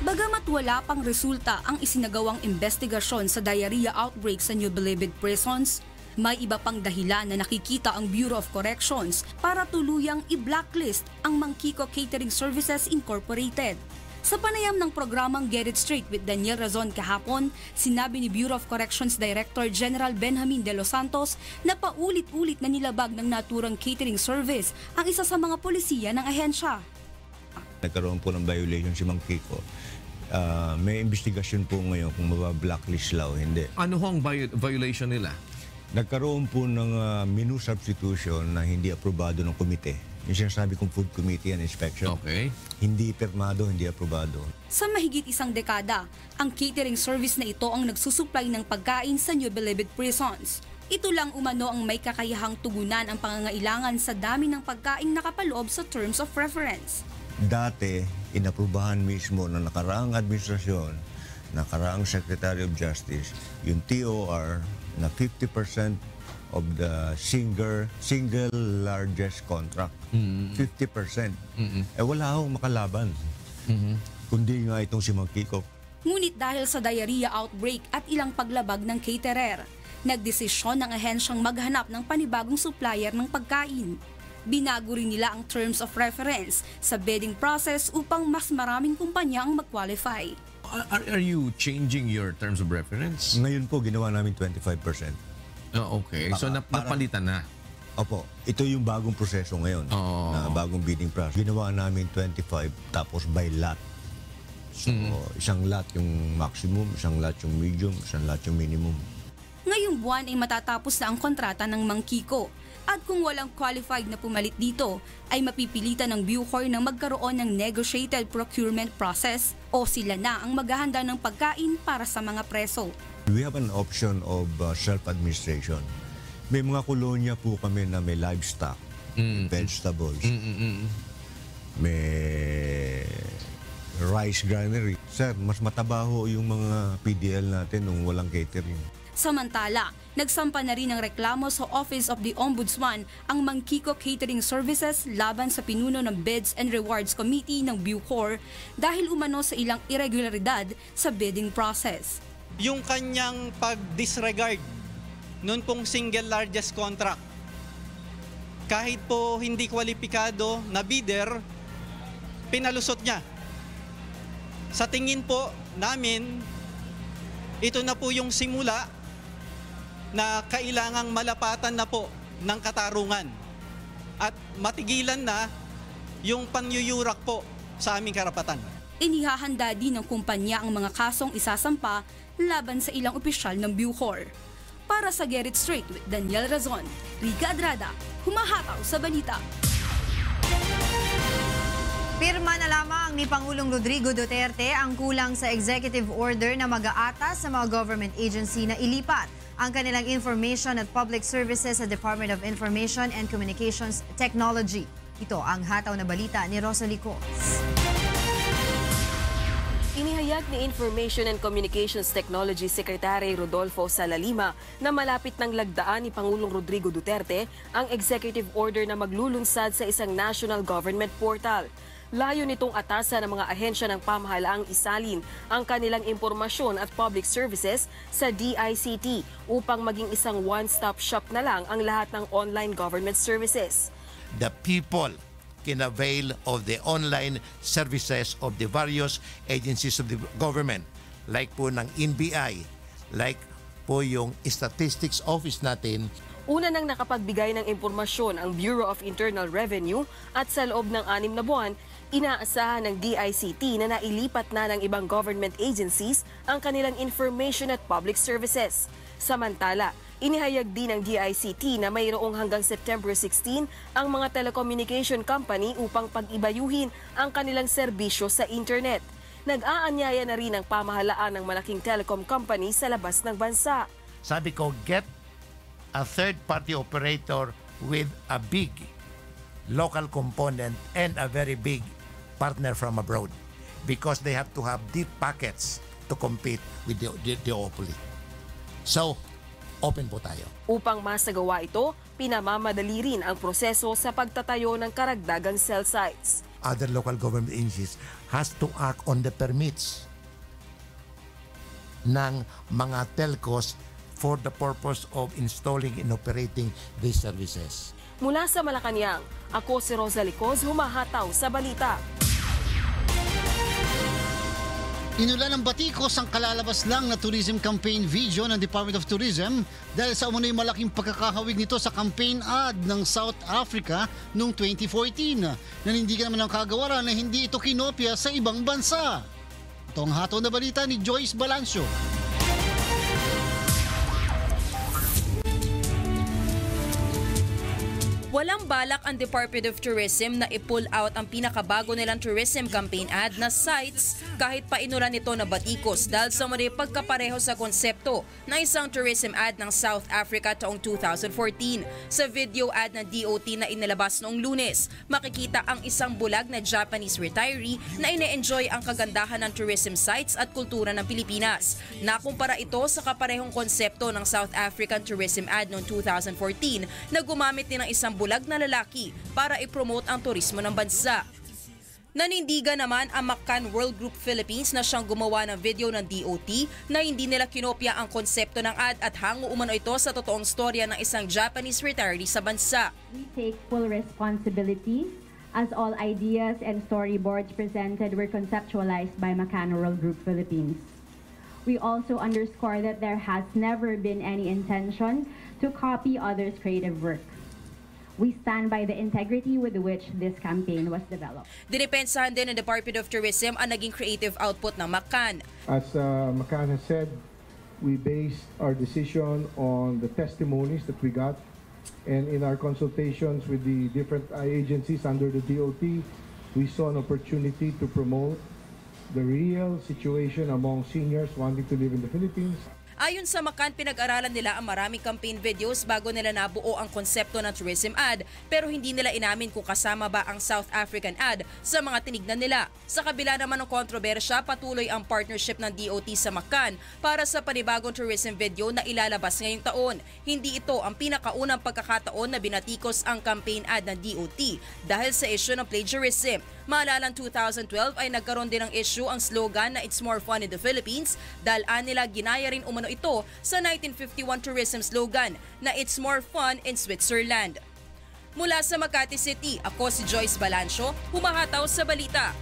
Bagamat wala pang resulta ang isinagawang investigasyon sa diarrhea outbreak sa New Bilibid Prisons, may iba pang dahilan na nakikita ang Bureau of Corrections para tuluyang i-blacklist ang Mangkiko Catering Services Incorporated. Sa panayam ng programang Get It Straight with Daniel Razon kahapon, sinabi ni Bureau of Corrections Director General Benjamin De Los Santos na paulit-ulit na nilabag ng naturang catering service ang isa sa mga polisiya ng ahensya. Nagkaroon po ng violation si Mangkiko. May investigasyon po ngayon kung mabablacklist sila o hindi. Ano hong violation nila? Nagkaroon po ng menu substitution na hindi aprobado ng komite. Yung sinasabi kong Food Committee and Inspection. Okay. Hindi permado, hindi aprobado. Sa mahigit 1 dekada, ang catering service na ito ang nagsusupply ng pagkain sa New Bilibid Prisons. Ito lang umano ang may kakayahang tugunan ang pangangailangan sa dami ng pagkaing nakapaloob sa terms of reference. Dati, inaprubahan mismo ng nakaraang administrasyon, nakaraang Secretary of Justice, yung TOR na 50% of the single largest contract. 50%. Wala akong makalaban. Kundi nga itong si Mangkiko. Ngunit dahil sa diarrhea outbreak at ilang paglabag ng caterer, nagdesisyon ng ahensyang maghanap ng panibagong supplier ng pagkain. Binago rin nila ang terms of reference sa bidding process upang mas maraming kumpanya ang mag-qualify. Are you changing your terms of reference? Ngayon po, ginawa namin 25%. Okay. So napalitan na? Opo. Ito yung bagong proseso ngayon. Na bagong bidding process. Ginawa namin 25 tapos by lot. So isang lot yung maximum, isang lot yung medium, isang lot yung minimum. Ngayong buwan ay matatapos na ang kontrata ng Mangkiko. At kung walang qualified na pumalit dito, ay mapipilitan ng Bucor na magkaroon ng negotiated procurement process o sila na ang maghahanda ng pagkain para sa mga preso. We have an option of self-administration. May mga kolonya po kami na may livestock, vegetables, may rice granary. Sir, mas matabaho yung mga PDL natin nung walang catering. Samantala, nagsampa na rin ng reklamo sa Office of the Ombudsman ang Mangkiko Catering Services laban sa pinuno ng Bids and Rewards Committee ng Bucor dahil umano sa ilang irregularidad sa bidding process. Yung kanyang pag-disregard noon pong single largest contract. Kahit po hindi kwalipikado na bidder, pinalusot niya. Sa tingin po namin, ito na po yung simula na kailangang malapatan na po ng katarungan at matigilan na yung panyuyurak po sa aming karapatan. Inihahanda din ng kumpanya ang mga kasong isasampa laban sa ilang opisyal ng Bucor. Para sa Get It Straight with Daniel Razon, Rica Adrada, humahataw sa balita. Pirma na lamang ni Pangulong Rodrigo Duterte ang kulang sa executive order na mag-aatas sa mga government agency na ilipat ang kanilang information at public services sa Department of Information and Communications Technology. Ito ang hataw na balita ni Rosalie Coz. Inihayag ni Information and Communications Technology Secretary Rodolfo Sala Lima na malapit ng lagdaan ni Pangulong Rodrigo Duterte ang executive order na maglulunsad sa isang national government portal. Layo nitong atasan ng mga ahensya ng pamahalaang isalin ang kanilang impormasyon at public services sa DICT upang maging isang one-stop shop na lang ang lahat ng online government services. The people can avail of the online services of the various agencies of the government, like po ng NBI, like po yung Statistics Office natin, Una nang nakapagbigay ng impormasyon ang Bureau of Internal Revenue at sa loob ng 6 na buwan, inaasahan ng DICT na nailipat na ng ibang government agencies ang kanilang information at public services. Samantala, inihayag din ng DICT na mayroong hanggang September 16 ang mga telecommunication company upang pag-ibayuhin ang kanilang serbisyo sa internet. Nag-aanyaya na rin ang pamahalaan ng malaking telecom company sa labas ng bansa. Sabi ko, get a third-party operator with a big local component and a very big partner from abroad because they have to have deep packets to compete with the duopoly. So, open po tayo. Upang masagawa ito, pinamamadali rin ang proseso sa pagtatayo ng karagdagang cell sites. Other local government agencies has to act on the permits ng mga telcos for the purpose of installing and operating these services. Mula sa Malacanang, ako si Rosa Licoz, humahataw sa balita. Inulan ng batikos ang kalalabas lang na tourism campaign video ng Department of Tourism dahil sa umunoy malaking pagkakahawig nito sa campaign ad ng South Africa noong 2014. Nanindigan naman ang kagawaran na hindi ito kinopya sa ibang bansa. Ito ang hataw na balita ni Joyce Balancio. Walang balak ang Department of Tourism na i-pull out ang pinakabago nilang tourism campaign ad na sites kahit pa inulan nito na batikos dahil sa muli pagkapareho sa konsepto ng isang tourism ad ng South Africa taong 2014. Sa video ad ng DOT na inilabas noong Lunes, makikita ang isang bulag na Japanese retiree na ine-enjoy ang kagandahan ng tourism sites at kultura ng Pilipinas. Nakumpara ito sa kaparehong konsepto ng South African tourism ad noong 2014 na gumamit din ng isang bulag na lalaki para i-promote ang turismo ng bansa. Nanindigan naman ang McCann World Group Philippines na siyang gumawa ng video ng DOT na hindi nila kinopya ang konsepto ng ad at hango umano ito sa totoong storya ng isang Japanese retiree sa bansa. We take full responsibility as all ideas and storyboards presented were conceptualized by McCann World Group Philippines. We also underscore that there has never been any intention to copy others' creative work. We stand by the integrity with which this campaign was developed. Dinipensahan din ng Department of Tourism ang naging creative output ng McCann. As McCann has said, we based our decision on the testimonies that we got, and in our consultations with the different agencies under the DOT, we saw an opportunity to promote the real situation among seniors wanting to live in the Philippines. Ayon sa McCann, pinag-aralan nila ang maraming campaign videos bago nila nabuo ang konsepto ng tourism ad pero hindi nila inamin kung kasama ba ang South African ad sa mga tinignan nila. Sa kabila naman ng kontrobersya, patuloy ang partnership ng DOT sa McCann para sa panibagong tourism video na ilalabas ngayong taon. Hindi ito ang pinakaunang pagkakataon na binatikos ang campaign ad ng DOT dahil sa issue ng plagiarism. Maalala 2012 ay nagkaroon din ng issue ang slogan na It's More Fun in the Philippines dahil nila ginaya rin umano ito sa 1951 tourism slogan na It's More Fun in Switzerland. Mula sa Makati City, ako si Joyce Balancio, humahataw sa balita.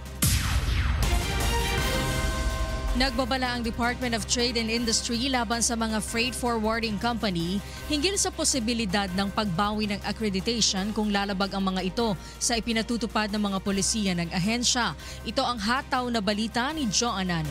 Nagbabala ang Department of Trade and Industry laban sa mga freight forwarding company hinggil sa posibilidad ng pagbawi ng accreditation kung lalabag ang mga ito sa ipinatutupad ng mga polisiya ng ahensya. Ito ang hataw na balita ni Jo Anano.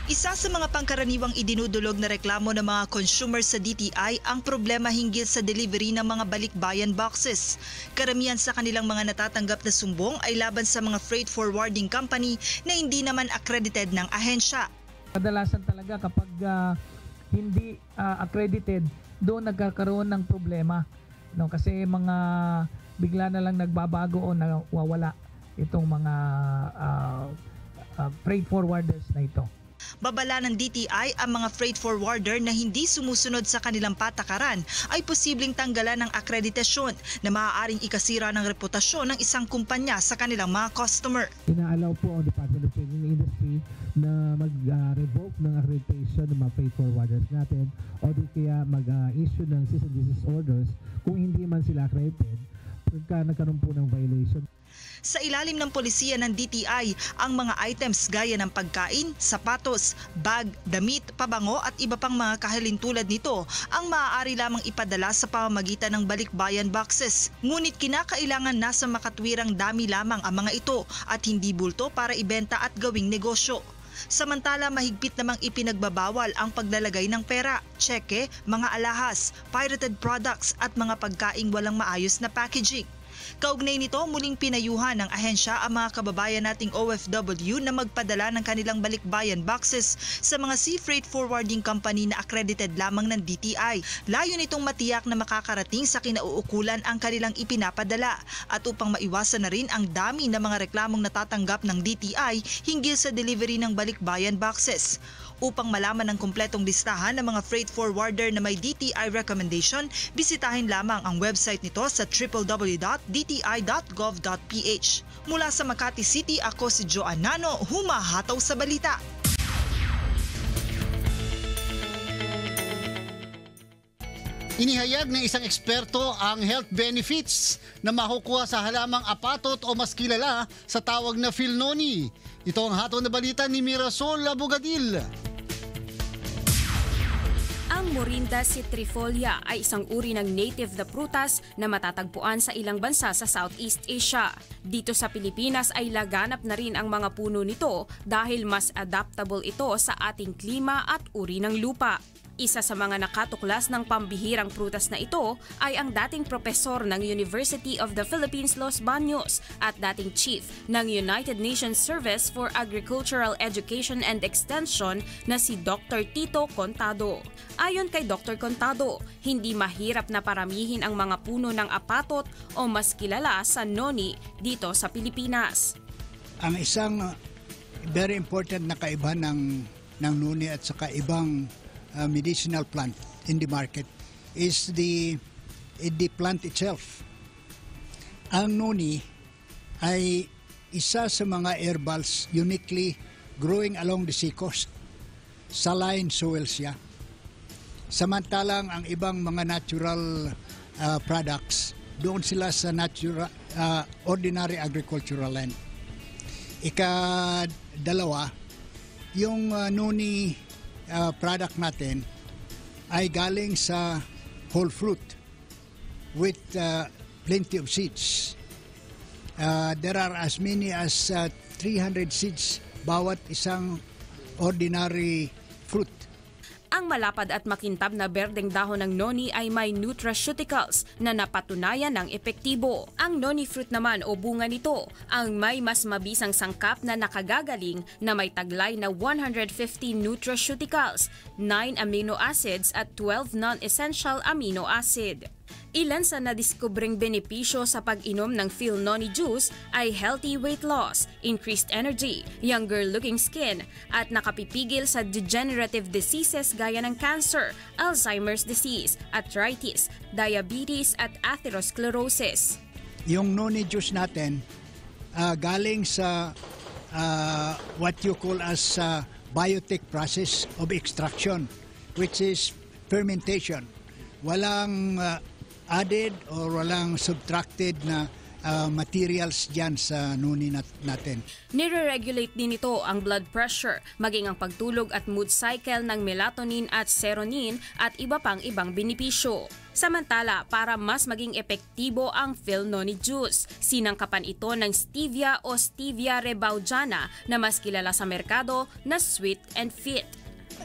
Isa sa mga pangkaraniwang idinudulog na reklamo ng mga consumers sa DTI ang problema hinggil sa delivery ng mga balikbayan boxes. Karamihan sa kanilang mga natatanggap na sumbong ay laban sa mga freight forwarding company na hindi naman accredited ng ahensya. Kadalasan talaga kapag hindi accredited, doon nagkakaroon ng problema. No, kasi mga bigla na lang nagbabago o nawawala itong mga freight forwarders na ito. Babala ng DTI ang mga freight forwarder na hindi sumusunod sa kanilang patakaran ay posibleng tanggalan ng akreditasyon na maaaring ikasira ng reputasyon ng isang kumpanya sa kanilang mga customer. Inaalaw po ang Department of Trade and Industry na mag-revoke ng accreditation ng mga freight forwarders natin o di kaya mag-issue ng cease and desist orders kung hindi man sila accredited pagka nagkaroon po ng violation. Sa ilalim ng polisiya ng DTI, ang mga items gaya ng pagkain, sapatos, bag, damit, pabango at iba pang mga kahalintulad nito ang maaari lamang ipadala sa pamamagitan ng balikbayan boxes. Ngunit kinakailangan nasa makatwirang dami lamang ang mga ito at hindi bulto para ibenta at gawing negosyo. Samantala, mahigpit namang ipinagbabawal ang paglalagay ng pera, tseke, mga alahas, pirated products at mga pagkaing walang maayos na packaging. Kaugnay nito, muling pinayuhan ng ahensya ang mga kababayan nating OFW na magpadala ng kanilang balikbayan boxes sa mga sea freight forwarding company na accredited lamang ng DTI. Layo nitong matiyak na makakarating sa kinauukulan ang kanilang ipinapadala at upang maiwasan na rin ang dami ng mga reklamong natatanggap ng DTI hinggil sa delivery ng balikbayan boxes. Upang malaman ang kumpletong listahan ng mga freight forwarder na may DTI recommendation, bisitahin lamang ang website nito sa www.dti.gov.ph. Mula sa Makati City, ako si Joan Nano, humahataw sa balita. Inihayag ng isang eksperto ang health benefits na makukuha sa halamang apatot o mas kilala sa tawag na Philnoni. Ito ang hatol na balita ni Mirasol Abogadil. Ang Morinda citrifolia ay isang uri ng native na prutas na matatagpuan sa ilang bansa sa Southeast Asia. Dito sa Pilipinas ay laganap na rin ang mga puno nito dahil mas adaptable ito sa ating klima at uri ng lupa. Isa sa mga nakatuklas ng pambihirang prutas na ito ay ang dating propesor ng University of the Philippines Los Baños at dating chief ng United Nations Service for Agricultural Education and Extension na si Dr. Tito Contado. Ayon kay Dr. Contado, hindi mahirap na paramihin ang mga puno ng apatot o mas kilala sa noni dito sa Pilipinas. Ang isang very important na kaibahan ng noni at saka ibang medicinal plant in the market is the plant itself. Ang noni ay isa sa mga herbals uniquely growing along the seacoast. Saline soil siya. Samantalang ang ibang mga natural products, doon sila sa natural, ordinary agricultural land. Ikadalawa, yung noni product natin ay galing sa whole fruit with plenty of seeds. There are as many as 300 seeds bawat isang ordinary fruit. Ang malapad at makintab na berdeng dahon ng noni ay may nutraceuticals na napatunayan ng epektibo. Ang noni fruit naman o bunga nito ang may mas mabisang sangkap na nakagagaling na may taglay na 150 nutraceuticals, 9 amino acids at 12 non-essential amino acid. Ilan sa nadiskubring benepisyo sa pag-inom ng Philnoni juice ay healthy weight loss, increased energy, younger-looking skin, at nakapipigil sa degenerative diseases gaya ng cancer, Alzheimer's disease, arthritis, diabetes at atherosclerosis. Yung noni juice natin galing sa what you call as biotic process of extraction, which is fermentation. Walang added or walang subtracted na materials dyan sa noni natin. Nire-regulate din ito ang blood pressure, maging ang pagtulog at mood cycle ng melatonin at serotonin at iba pang ibang benepisyo. Samantala, para mas maging epektibo ang Philnoni juice, sinangkapan ito ng stevia o stevia rebaudiana na mas kilala sa merkado na sweet and fit.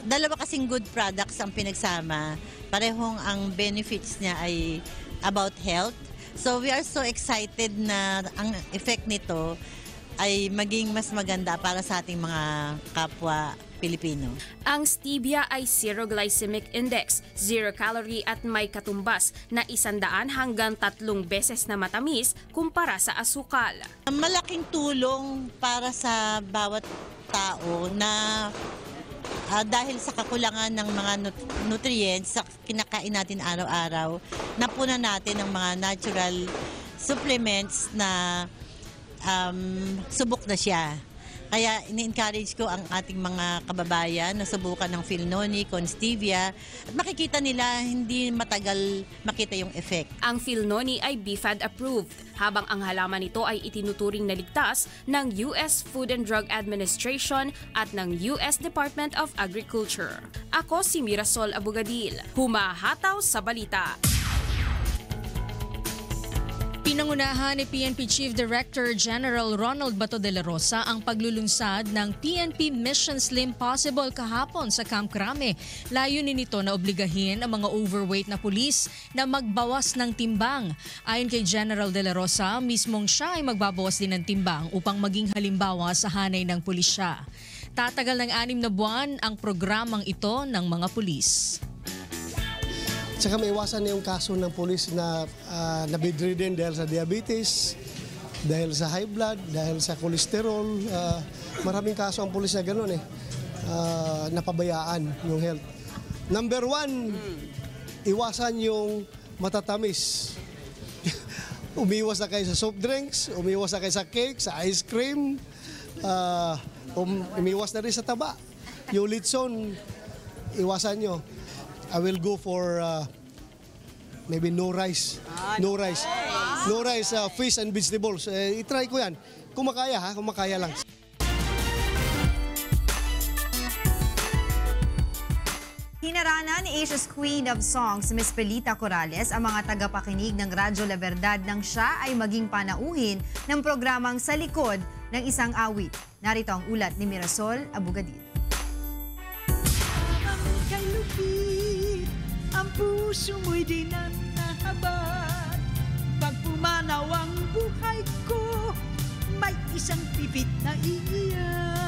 Dalawa kasing good products ang pinagsama. Parehong ang benefits niya ay about health. So we are so excited na ang effect nito ay maging mas maganda para sa ating mga kapwa Pilipino. Ang stevia ay zero glycemic index, 0 calorie at may katumbas na 100 hanggang 3 beses na matamis kumpara sa asukal. Malaking tulong para sa bawat tao na dahil sa kakulangan ng mga nutrients sa kinakain natin araw-araw, napunan natin ng mga natural supplements na subok na siya. Kaya ini-encourage ko ang ating mga kababayan na subukan ng Philnoni, Constevia at makikita nila hindi matagal makita yung effect. Ang Philnoni ay BFAD approved, habang ang halaman nito ay itinuturing na ligtas ng US Food and Drug Administration at ng US Department of Agriculture. Ako si Mirasol Abugadil, humahataw sa balita. Pinangunahan ni PNP Chief Director General Ronald Bato de la Rosa ang paglulunsad ng PNP Mission Slim Possible kahapon sa Camp Crame. Layunin nito na obligahin ang mga overweight na pulis na magbawas ng timbang. Ayon kay General de la Rosa, mismong siya ay magbabawas din ng timbang upang maging halimbawa sa hanay ng pulisya. Tatagal ng 6 na buwan ang programang ito ng mga pulis. Tsaka maiwasan na yung kaso ng pulis na bedridden dahil sa diabetes, dahil sa high blood, dahil sa cholesterol. Maraming kaso ang pulis na gano'n napabayaan yung health. Number 1, iwasan yung matatamis. Umiwas na kayo sa soft drinks, umiwas na kayo sa cake, sa ice cream, umiwas na rin sa taba. Yung litson, iwasan nyo. I will go for maybe no rice. No rice. No rice, fish and vegetables. I-try ko yan. Kung makaya kung makaya lang. Hinarana ni Asia's Queen of Songs, Miss Pilita Corrales, ang mga tagapakinig ng Radyo La Verdad nang siya ay maging panauhin ng programang Sa Likod ng Isang Awit. Narito ang ulat ni Mirasol Abugadil. Ang puso mo'y di nanahabad. Pag pumanaw ang buhay ko, may isang pipit na iiyak.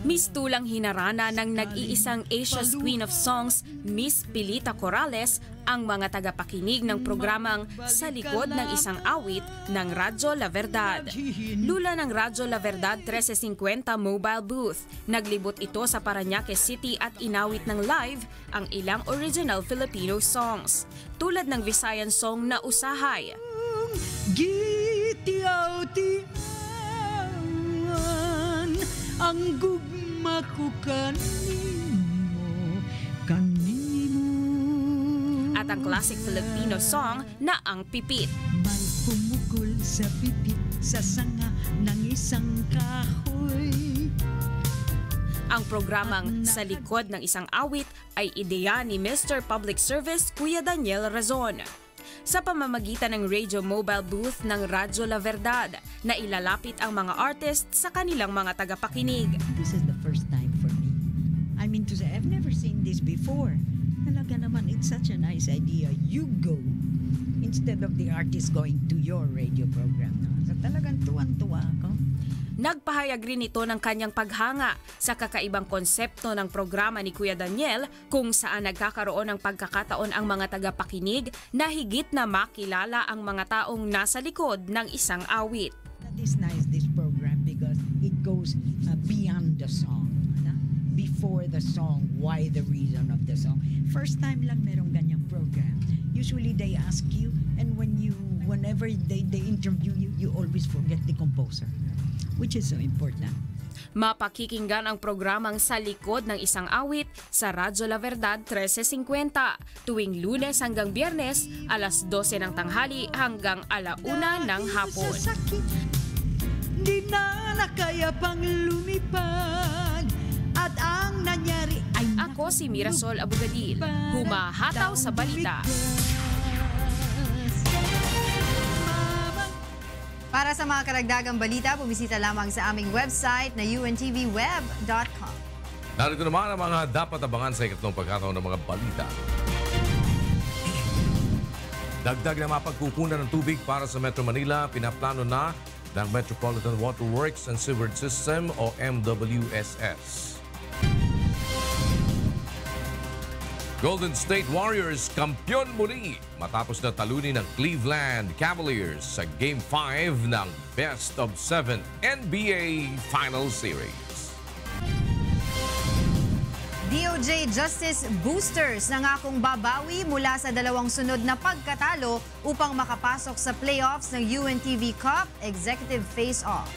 Miss Tulang hinarana ng nag-iisang Asia's Queen of Songs, Miss Pilita Corrales, ang mga tagapakinig ng programang Sa Likod ng Isang Awit ng Radyo La Verdad. Lula ng Radyo La Verdad 1350 mobile booth. Naglibot ito sa Parañaque City at inawit ng live ang ilang original Filipino songs, tulad ng Visayan song na Usahay. Gitiaw-tiawan ang gugma ko at ang classic Filipino song na Ang Pipit. May pumukol sa pipit sa sanga ng isang kahoy. Ang programang Sa Likod ng Isang Awit ay ideya ni Mr. Public Service Kuya Daniel Razon. Sa pamamagitan ng radio mobile booth ng Radyo La Verdad na ilalapit ang mga artist sa kanilang mga tagapakinig. This is the first time for me. I mean to say, I've never seen this before. Talaga naman, it's such a nice idea. You go instead of the artist going to your radio program. No? So talagang tuwan-tuwa ako. Nagpahayag rin ito ng kanyang paghanga sa kakaibang konsepto ng programa ni Kuya Daniel kung saan nagkakaroon ng pagkakataon ang mga tagapakinig na higit na makilala ang mga taong nasa likod ng isang awit. That is nice, this program, because it goes beyond the song. Before the song, why the reason of the song. First time lang merong ganyang program. Usually they ask you, and whenever they interview you, you always forget the composer, which is so important. Mapakikinggan ang programang Sa Likod ng Isang Awit sa Radyo La Verdad 1350 tuwing Lunes hanggang Biyernes, alas 12 ng tanghali hanggang 1:00 ng hapon. Di na kaya pang lumipad. At ang nangyari ay ako si Mirasol Abugadil, humahataw sa balita. Para sa mga karagdagang balita, bumisita lamang sa aming website na untvweb.com. Narito naman ang mga dapat abangan sa ikatlong pagkataon ng mga balita. Dagdag na mapagkukunan ng tubig para sa Metro Manila, pinaplano na ng Metropolitan Water Works and Sewerage System o MWSS. Golden State Warriors kampiyon muli matapos na talunin ng Cleveland Cavaliers sa Game 5 ng Best of 7 NBA Final Series. DOJ Justice Boosters nangakong babawi mula sa 2 sunod na pagkatalo upang makapasok sa playoffs ng UNTV Cup Executive Face-Off.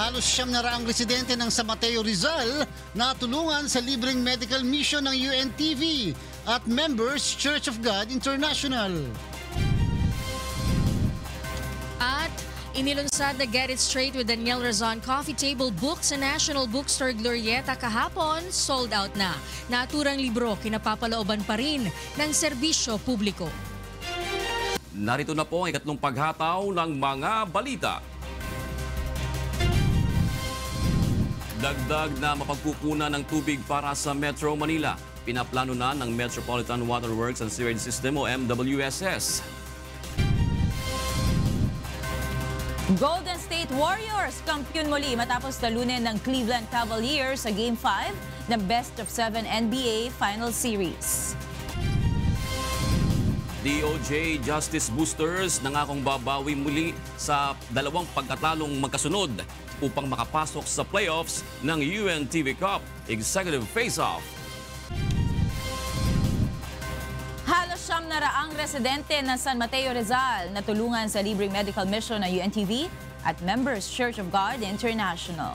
halos 700 residente ng San Mateo, Rizal na tulungan sa libreng medical mission ng UNTV at Members Church of God International. At inilunsad na Get It Straight with Daniel Razon Coffee Table Book sa National Bookstore Glorieta kahapon, sold out na. Naturang libro, kinapapalooban pa rin ng serbisyo publiko. Narito na po ang ikatlong paghataw ng mga balita. Dagdag na mapagkukunan ng tubig para sa Metro Manila. Pinaplano na ng Metropolitan Water Works and Sewerage System o MWSS. Golden State Warriors kampiyon muli matapos talunin ng Cleveland Cavaliers sa Game 5 ng Best of 7 NBA Final Series. DOJ Justice Boosters nangakong babawi muli sa dalawang pagkatalong magkasunod upang makapasok sa playoffs ng UNTV Cup Executive Face-Off. Halos 700 residente ng San Mateo, Rizal na tulungan sa libreng medical mission ng UNTV at Members Church of God International.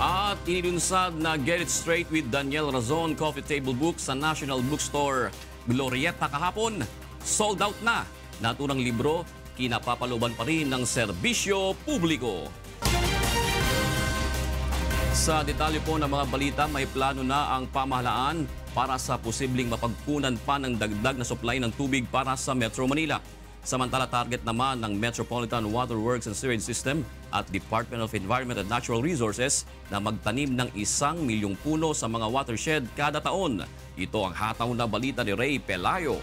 At inilunsad na Get It Straight with Daniel Razon Coffee Table Book sa National Bookstore Glorieta kahapon. Sold out na. Naturang libro, kinapapalooban pa rin ng serbisyo publiko. Sa detalye po ng mga balita, may plano na ang pamahalaan para sa posibleng mapagkunan pa ng dagdag na supply ng tubig para sa Metro Manila. Samantala, target naman ng Metropolitan Water Works and Sewerage System at Department of Environment and Natural Resources na magtanim ng 1 milyong puno sa mga watershed kada taon. Ito ang hataw na balita ni Ray Pelayo.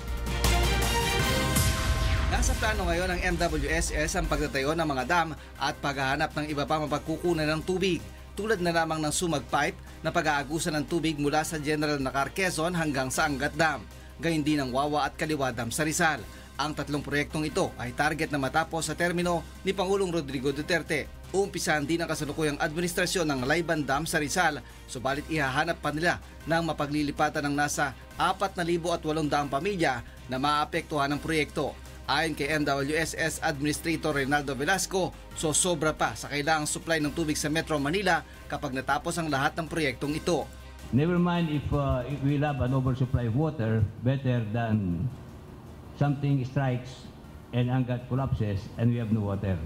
Nasa plano ngayon ng MWSS ang pagtatayo ng mga dam at paghahanap ng iba pang mapagkukunan ng tubig, tulad na lamang ng Sumag Pipe na pag-aagusan ng tubig mula sa General Nacar, Quezon hanggang sa Angat Dam, gayon din ang Wawa at Kaliwa Dam sa Rizal. Ang tatlong proyektong ito ay target na matapos sa termino ni Pangulong Rodrigo Duterte. Uumpisahan din ang kasalukuyang administrasyon ng Layban Dam sa Rizal, subalit ihahanap pa nila ng mapaglilipatan ng nasa 4,800 pamilya na maapektuhan ng proyekto. Ayon kay MWSS Administrator Reynaldo Velasco, sobra pa sa kailangang supply ng tubig sa Metro Manila kapag natapos ang lahat ng proyektong ito. Never mind if we have an oversupply of water, better than something strikes and Angat collapses and we have no water.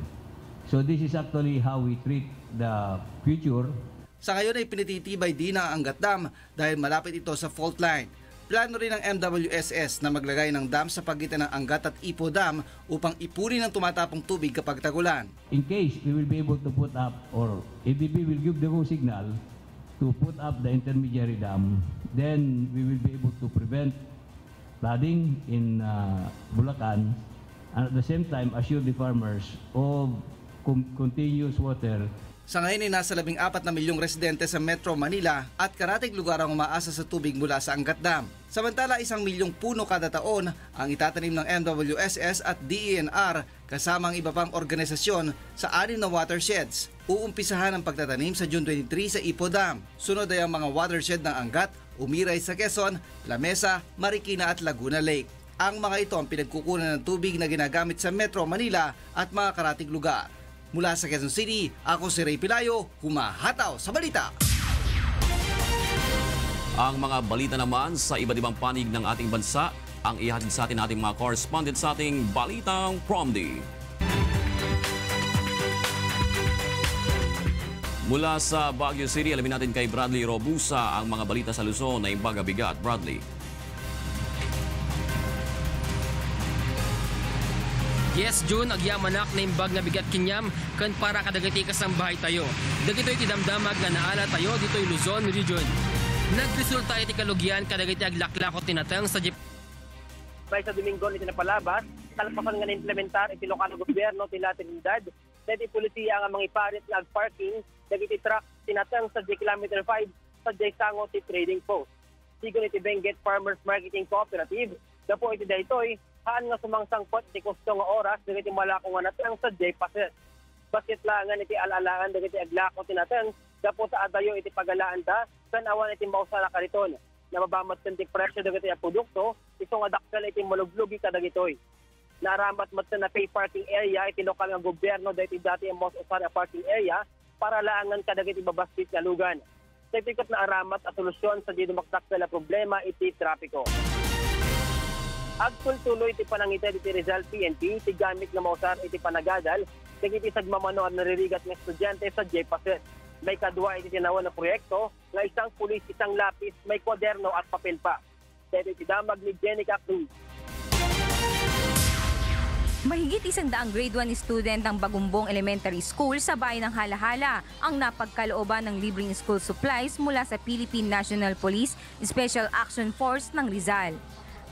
So this is actually how we treat the future. Sa ngayon ay pinititibay din ang Angat Dam dahil malapit ito sa fault line. Plano rin ng MWSS na maglagay ng dam sa pagitan ng Angat at Ipo Dam upang ipunin ang tumatapong tubig kapag tagulan. In case we will be able to put up, or ADB will give the go signal to put up the intermediary dam, then we will be able to prevent flooding in Bulacan and at the same time assure the farmers of continuous water. Sa ngayon ay nasa 14 na milyong residente sa Metro Manila at karatig lugar ang umaasa sa tubig mula sa Angat Dam. Samantala, 1 milyong puno kada taon ang itatanim ng MWSS at DENR kasama ang iba pang organisasyon sa 6 na watersheds. Uumpisahan ang pagtatanim sa June 23 sa Ipo Dam. Sunod ay ang mga watershed ng Angat, Umiray sa Quezon, Lamesa, Marikina at Laguna Lake. Ang mga ito ang pinagkukunan ng tubig na ginagamit sa Metro Manila at mga karatig lugar. Mula sa Quezon City, ako si Ray Pelayo, humahataw sa balita. Ang mga balita naman sa iba't ibang panig ng ating bansa ang ihatid sa atin ating mga correspondent sa ating Balitang Promdi. Mula sa Baguio City, alamin natin kay Bradley Robusa ang mga balita sa Luzon na Imbaga Bigat. Bradley. Yes, June, agyamanak na imbag na bigat kinyam kan para kadagiti kasang bahay tayo. Dagito'y tidamdamag na naala tayo dito'y Luzon region. Nagresulta iti kalugyan kadagiti aglaklakot tinatang sa jeep. By sa Domingo iti napalabas, talpasan nga na-implementar iti lokal na gobyerno tila Trinidad, dati polisiya nga mga iparit na parking dagiti truck tinatang sa kilometer 5 sa Sango Trading Post. Sigon iti Benguet Farmers Marketing Cooperative, dapo iti daytoy haan nga sumangsangkot iti kusto nga oras dagiti malako nga natang sa Passes. Basit langan iti alalangan dagiti aglako tinatang dapo sa adayo iti pagalaan da kan awan iti mausala kariton. Nababamat kanti presyo dagiti produkto iso nga dakkel iti maluglugi kadagitoy. Naramat mat na pay parking area iti lokal nga gobyerno dahil dati ang most usar parking area para laangan kadagit ibabastit nga lugan. Sa itikot na aramat at solusyon sa di dumaktak na problema iti trapiko. Agtul-tuloy iti panangita iti Rizal PNP, iti gamit nga mausar iti panagadal, iti sagmamano at naririgat ng estudyante sa JPASET. May kadwa iti tinawan na proyekto, nga isang pulis, isang lapis, may kwaderno at papel pa. Dahil iti damag ni Jenica Cruz. Mahigit 100 grade 1 student ng Bagumbong Elementary School sa bayan ng Halahala ang napagkalooban ng libreng school supplies mula sa Philippine National Police Special Action Force ng Rizal.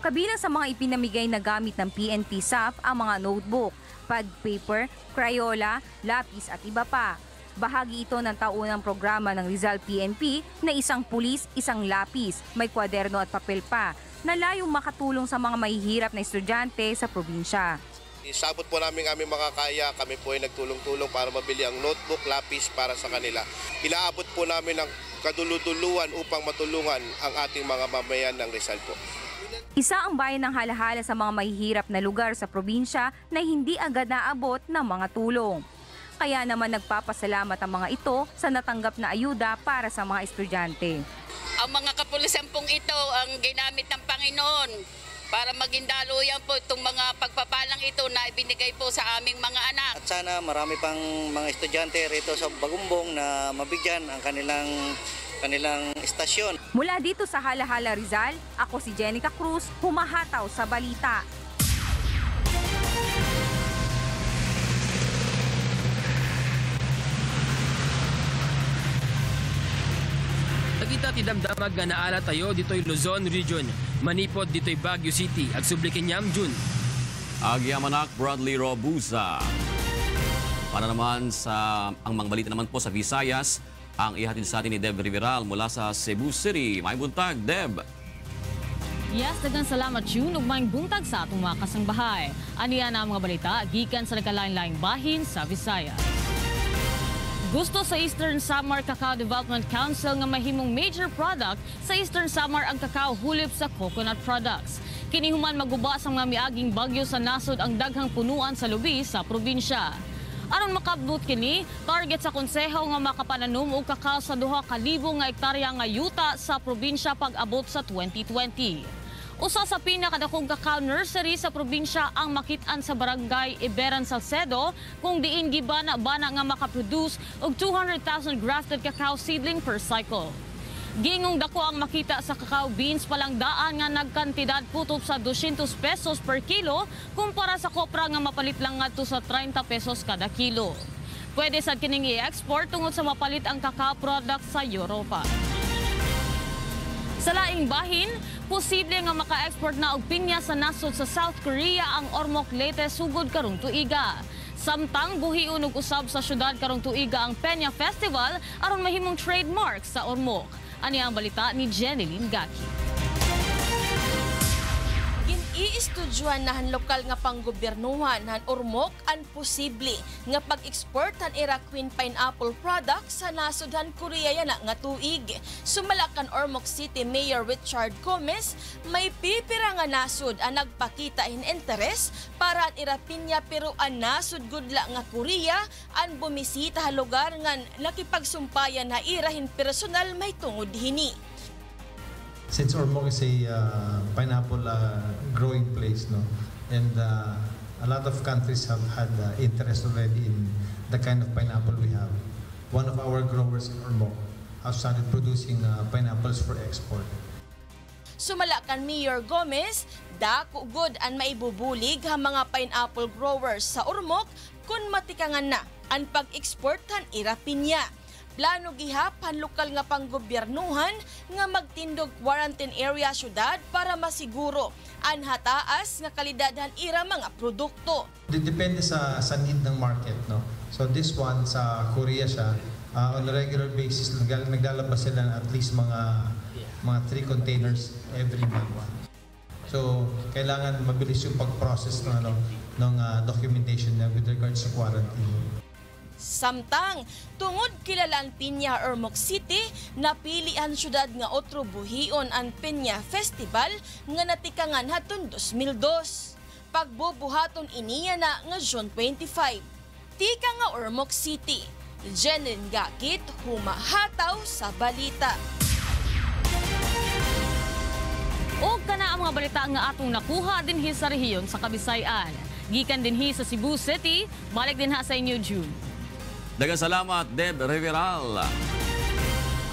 Kabilang sa mga ipinamigay na gamit ng PNP SAF ang mga notebook, pad paper, Crayola, lapis at iba pa. Bahagi ito ng taunang programa ng Rizal PNP na isang pulis, isang lapis, may kwaderno at papel pa, na layong makatulong sa mga mahihirap na estudyante sa probinsya. Isabot po namin aming makakaya, kami po ay nagtulong-tulong para mabili ang notebook, lapis para sa kanila. Ilaabot po namin ang kaduluduluan upang matulungan ang ating mga mamayan ng Rizal po. Isa ang bayan ng Halahala sa mga mahihirap na lugar sa probinsya na hindi agad naabot ng mga tulong. Kaya naman nagpapasalamat ang mga ito sa natanggap na ayuda para sa mga estudyante. Ang mga kapulisan pong ito ang ginamit ng Panginoon para maging daluyan po itong mga pagpapalang ito na ibinigay po sa aming mga anak. At sana marami pang mga estudyante rito sa Bagumbong na mabigyan ang kanilang istasyon. Mula dito sa Halahala, Rizal, ako si Jenica Cruz, humahataw sa balita. Kita ti damdamag nga naala tayo dito'y Luzon Region, manipod dito'y Baguio City, ag Sublikinyam Jun. Agyamanak Bradley Robusa. Para naman sa ang mga balita naman po sa Visayas, ang ihatid sa atin ni Deb Riveral mula sa Cebu City. May buntag, Deb. Yes, dagang salamat June ug may buntag sa atong mga kasangbahay. Aniya na ang mga balita gikan sa nagkalain-laing bahin sa Visayas. Gusto sa Eastern Samar Cacao Development Council nga mahimong major product sa Eastern Samar ang cacao hulip sa coconut products. Kini human maguba sa mga miaging bagyo sa nasod ang daghang punuan sa lubi sa probinsya. Aron makabut kini, target sa konseho nga makapananom og kakao sa 2,000 nga hektarya nga yuta sa probinsya pag-abot sa 2020. Usa sa pinakadakong cacao nursery sa probinsya ang makit-an sa barangay Iberan, Salcedo kung diin gibana-bana nga makaproduce og 200,000 grafted cacao seedling per cycle. Gingong dako ang makita sa cacao beans palang daan nga nagkantidad putop sa 200 pesos per kilo kumpara sa kopra nga mapalit lang ngadto sa 30 pesos kada kilo. Pwede sad kining i-export tungod sa mapalit ang cacao product sa Europa. Sa laing bahin, posible nga maka-export na og pinya sa nasod sa South Korea ang Ormoc Leyte sugod karong tuiga. Samtang buhiun og usab sa syudad karong tuiga ang Peña Festival aron mahimong trademark sa Ormoc. Ani ang balita ni Jeneline Gaki. Gin-i-estudyohan nahan lokal nga panggobernuhan han Ormoc ang posible nga pag-export han ira Queen Pineapple product sa nasudhan Korea yana nga tuig. Sumalakan Ormoc City Mayor Richard Gomez, may pipira nga nasud ang nagpakita in interes para ang ira pinya pero ang nasud gudla nga Korea ang bumisita ha lugar nga nakipagsumpayan na irahin personal may tungod hini. Since Ormoc is a pineapple growing place, no, and a lot of countries have had interest already in the kind of pineapple we have. One of our growers in Ormoc has started producing pineapples for export. Sumalakan Mayor Gomez, dako good ang maibubulig ha mga pineapple growers sa Ormoc kung matikangan na ang pag-exportan ira pinya. Plano gihapan lokal nga panggobyernuhan nga magtindog quarantine area syudad para masiguro ang hataas nga kalidadhan ira mga produkto. Depende sa need ng market, no. So this one sa Korea siya on a regular basis naglalabas sila at least mga 3 containers every month. So kailangan mabilis yung pag-process ng documentation with regards to quarantine. Samtang, tungod kilala ang Piña Ormoc City, napili ang syudad nga otro buhion ang Piña Festival nga natikangan haton 2002. Pagbubuhaton iniya na nga June 25. Tika nga Ormoc City. Jenin Gakit, humahataw sa balita. O kana ang mga balita nga atong nakuha dinhi sa rehiyon sa Kabisayan. Gikan dinhi sa Cebu City, balik din ha sa inyo June. Daghang salamat, Deb Riveral.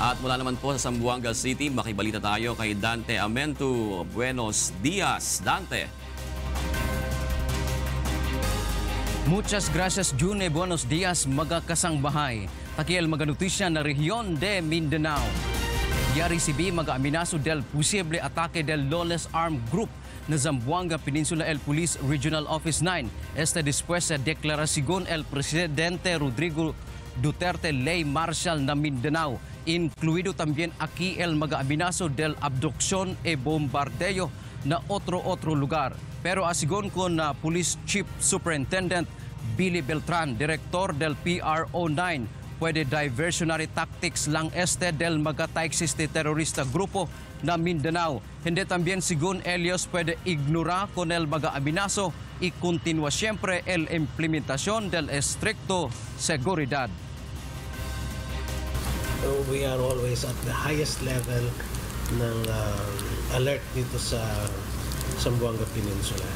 At mula naman po sa Zamboanga City, makibalita tayo kay Dante Amento. Buenos dias, Dante. Muchas gracias, June. Buenos dias, magakasangbahay. Takiel maganutisya na rehiyon de Mindanao. Ya recibi mag-aminaso del posible atake del Lawless Armed Group na Zamboanga Peninsula el Police Regional Office 9. Después sa deklarasyon el Presidente Rodrigo Duterte Ley Marshal na Mindanao. Incluido también aquí el mag-aminaso del abducción e bombardeo na otro lugar. Pero asigon ko na Police Chief Superintendent Billy Beltran, Director del PRO9, pwede diversionary tactics lang del magataexiste terorista grupo na Mindanao. Hindi también sigun Elios pwede ignora con el mag-aminaso y continúa siempre el implementación del estricto seguridad. So we are always at the highest level ng alert dito sa Zamboanga Peninsula.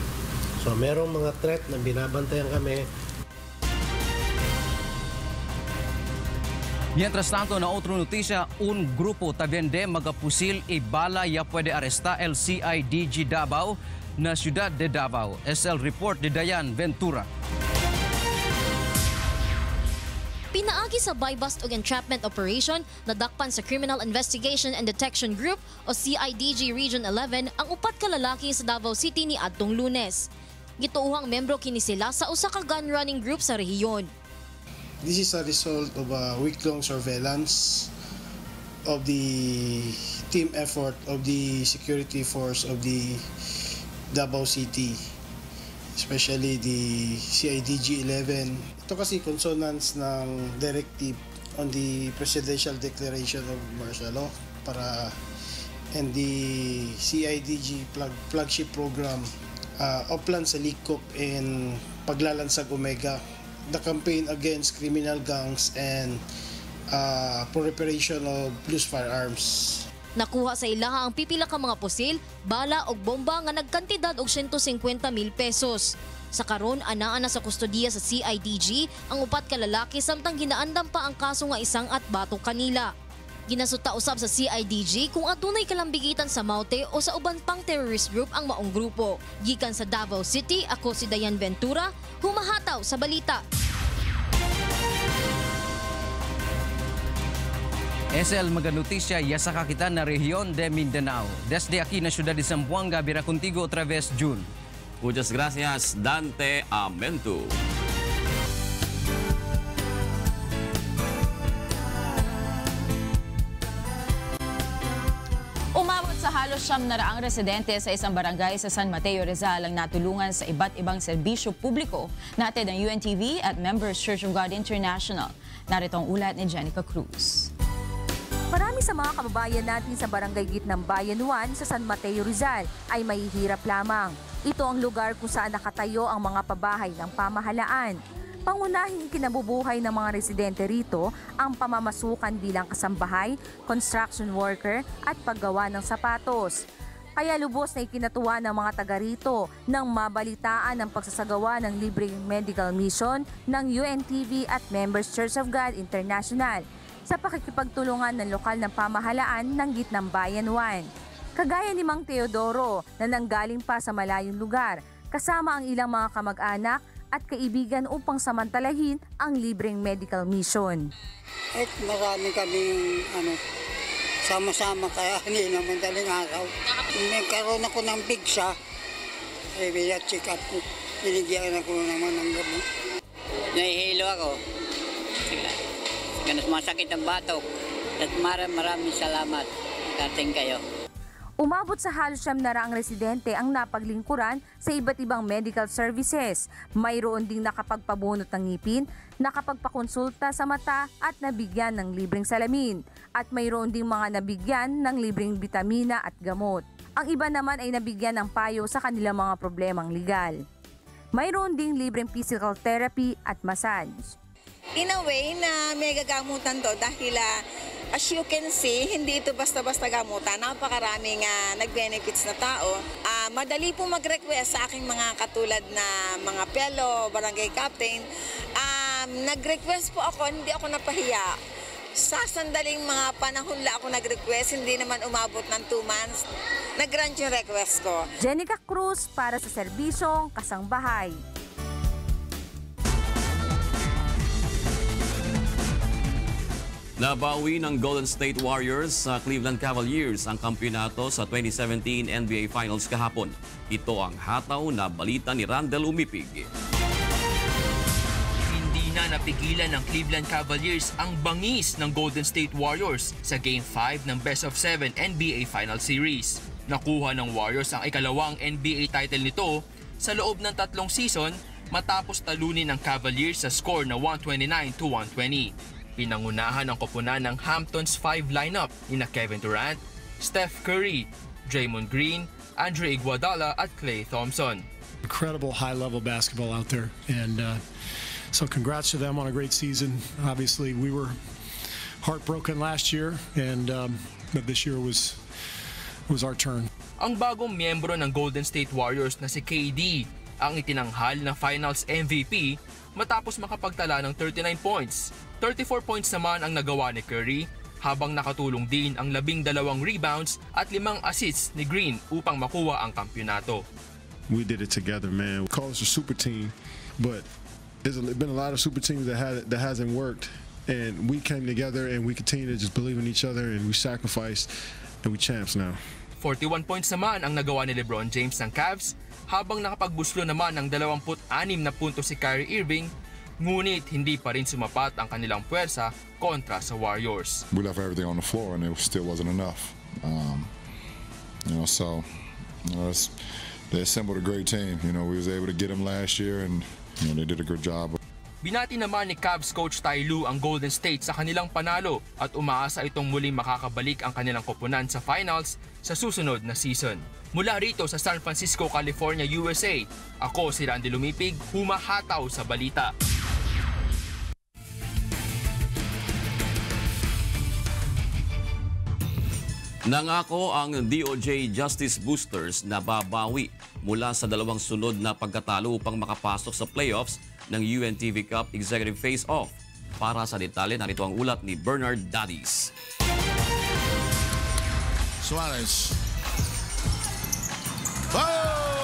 So merong mga threat na binabantayan kami. Mientras tanto, na otro noticia, un grupo también de magapusil y bala ya puede arrestar el CIDG Davao na Ciudad de Davao. Es el report de Dayan Ventura. Pinaagi sa buy-bust ug entrapment operation nadakpan sa Criminal Investigation and Detection Group o CIDG Region 11 ang upat ka lalaki sa Davao City ni adtong Lunes. Gituuhang membro kini sila sa usa ka gun running group sa rehiyon. This is a result of a week-long surveillance of the team effort of the security force of the Davao City, especially the CIDG 11. Ito kasi consonants ng directive on the Presidential Declaration of Martial Law and the CIDG flagship program, Oplan sa Likop and Paglalansag Omega, the campaign against criminal gangs and proliferation of loose firearms. Nakuha sa ilaha ang pipila ka mga pusil, bala o bomba nga nagkantidad og 150,000 pesos. Sa karon, anaa na sa kustodiya sa CIDG ang upat ka lalaki samtang ginaandam pa ang kaso nga isang at batok kanila. Ginasuta usab sa CIDG kung adunay kalambigitan sa Maute o sa uban pang terrorist group ang maong grupo. Gikan sa Davao City, ako si Dayan Ventura, humahataw sa balita. Es el maganutisya ya sa kakitan na rehiyon de Mindanao. Desde aquí na Ciudad de Zamboanga, bira contigo otra vez, June. Muchas gracias, Dante Amento. Umabot sa halos 700 residente sa isang barangay sa San Mateo, Rizal ang natulungan sa iba't ibang serbisyo publiko natin ng UNTV at Members Church of God International. Narito ang ulat ni Jenica Cruz. Marami sa mga kababayan natin sa Barangay Gitnang Bayan 1 sa San Mateo, Rizal ay mahihirap lamang. Ito ang lugar kung saan nakatayo ang mga pabahay ng pamahalaan. Pangunahing kinabubuhay ng mga residente rito ang pamamasukan bilang kasambahay, construction worker at paggawa ng sapatos. Kaya lubos na ikinatuwa ng mga taga rito nang mabalitaan ang pagsasagawa ng libreng medical mission ng UNTV at Members Church of God International sa pakikipagtulungan ng lokal na pamahalaan ng Gitnang Bayan 1. Kagaya ni Mang Teodoro na nanggaling pa sa malayong lugar, kasama ang ilang mga kamag-anak at kaibigan upang samantalahin ang libreng medical mission. At marami kaming sama-sama kaya hindi naman daling araw. Nagkaroon ako ng bigsa, check up ko, binigyan ako naman ng gamot. Nahihilo ako. Ganun masakit ang batok. At maraming salamat. Kating kayo. Umabot sa halos 700 residente ang napaglingkuran sa iba't ibang medical services. Mayroon ding nakapagpabunot ng ngipin, nakapagpakonsulta sa mata at nabigyan ng libreng salamin. At mayroon ding mga nabigyan ng libreng bitamina at gamot. Ang iba naman ay nabigyan ng payo sa kanilang mga problemang legal. Mayroon ding libreng physical therapy at massage. In a way na may gagamutan to dahil as you can see, hindi ito basta-basta gamutan. Napakaraming nag-benefits na tao. Madali pong mag-request sa aking mga katulad na mga pelo, barangay captain. Nag-request po ako, hindi ako napahiya. Sa sandaling mga panahon la ako nag-request, hindi naman umabot ng 2 months. Nag-grant yung request ko. Jenica Cruz para sa Serbisyong Kasangbahay. Nabawi ng Golden State Warriors sa Cleveland Cavaliers ang kampiyonato sa 2017 NBA Finals kahapon. Ito ang hataw na balita ni Randel Umipig. Hindi na napigilan ng Cleveland Cavaliers ang bangis ng Golden State Warriors sa Game 5 ng Best of 7 NBA Final Series. Nakuha ng Warriors ang ikalawang NBA title nito sa loob ng 3 season matapos talunin ng Cavaliers sa score na 129-120. Pinangunahan ang koponan ng Hamptons 5 lineup ni Kevin Durant, Steph Curry, Draymond Green, Andre Iguodala at Klay Thompson. Incredible high-level basketball out there, and so congrats to them on a great season. Obviously, we were heartbroken last year, and but this year was our turn. Ang bagong miyembro ng Golden State Warriors na si KD ang itinanghal na Finals MVP matapos makapagtala ng 39 points. 34 points naman ang nagawa ni Curry, habang nakatulong din ang 12 rebounds at 5 assists ni Green upang makuha ang kampyonato. We did it together, man. We call us a super team, but there's been a lot of super teams that hasn't worked, and we came together and we continue to just believe in each other, and we sacrificed, and we champs now. 41 points naman ang nagawa ni LeBron James ng Cavs, habang nakapagbuslo naman ng 26 na puntos si Kyrie Irving. Ngunit hindi pa rin sumapat ang kanilang puwersa kontra sa Warriors. We left everything on the floor and it still wasn't enough. They assembled a great team. We was able to get them last year and they did a good job. Binati naman ni Cavs coach Ty Lue ang Golden State sa kanilang panalo at umaasa itong muling makakabalik ang kanilang koponan sa finals sa susunod na season. Mula rito sa San Francisco, California, USA, ako si Randy Lumipig, humahataw sa balita. Nangako ang DOJ Justice Boosters na babawi mula sa 2 sunod na pagkatalo upang makapasok sa playoffs ng UNTV Cup Executive Face-Off. Para sa detalye, narito ang ulat ni Bernard Dadis. Suarez.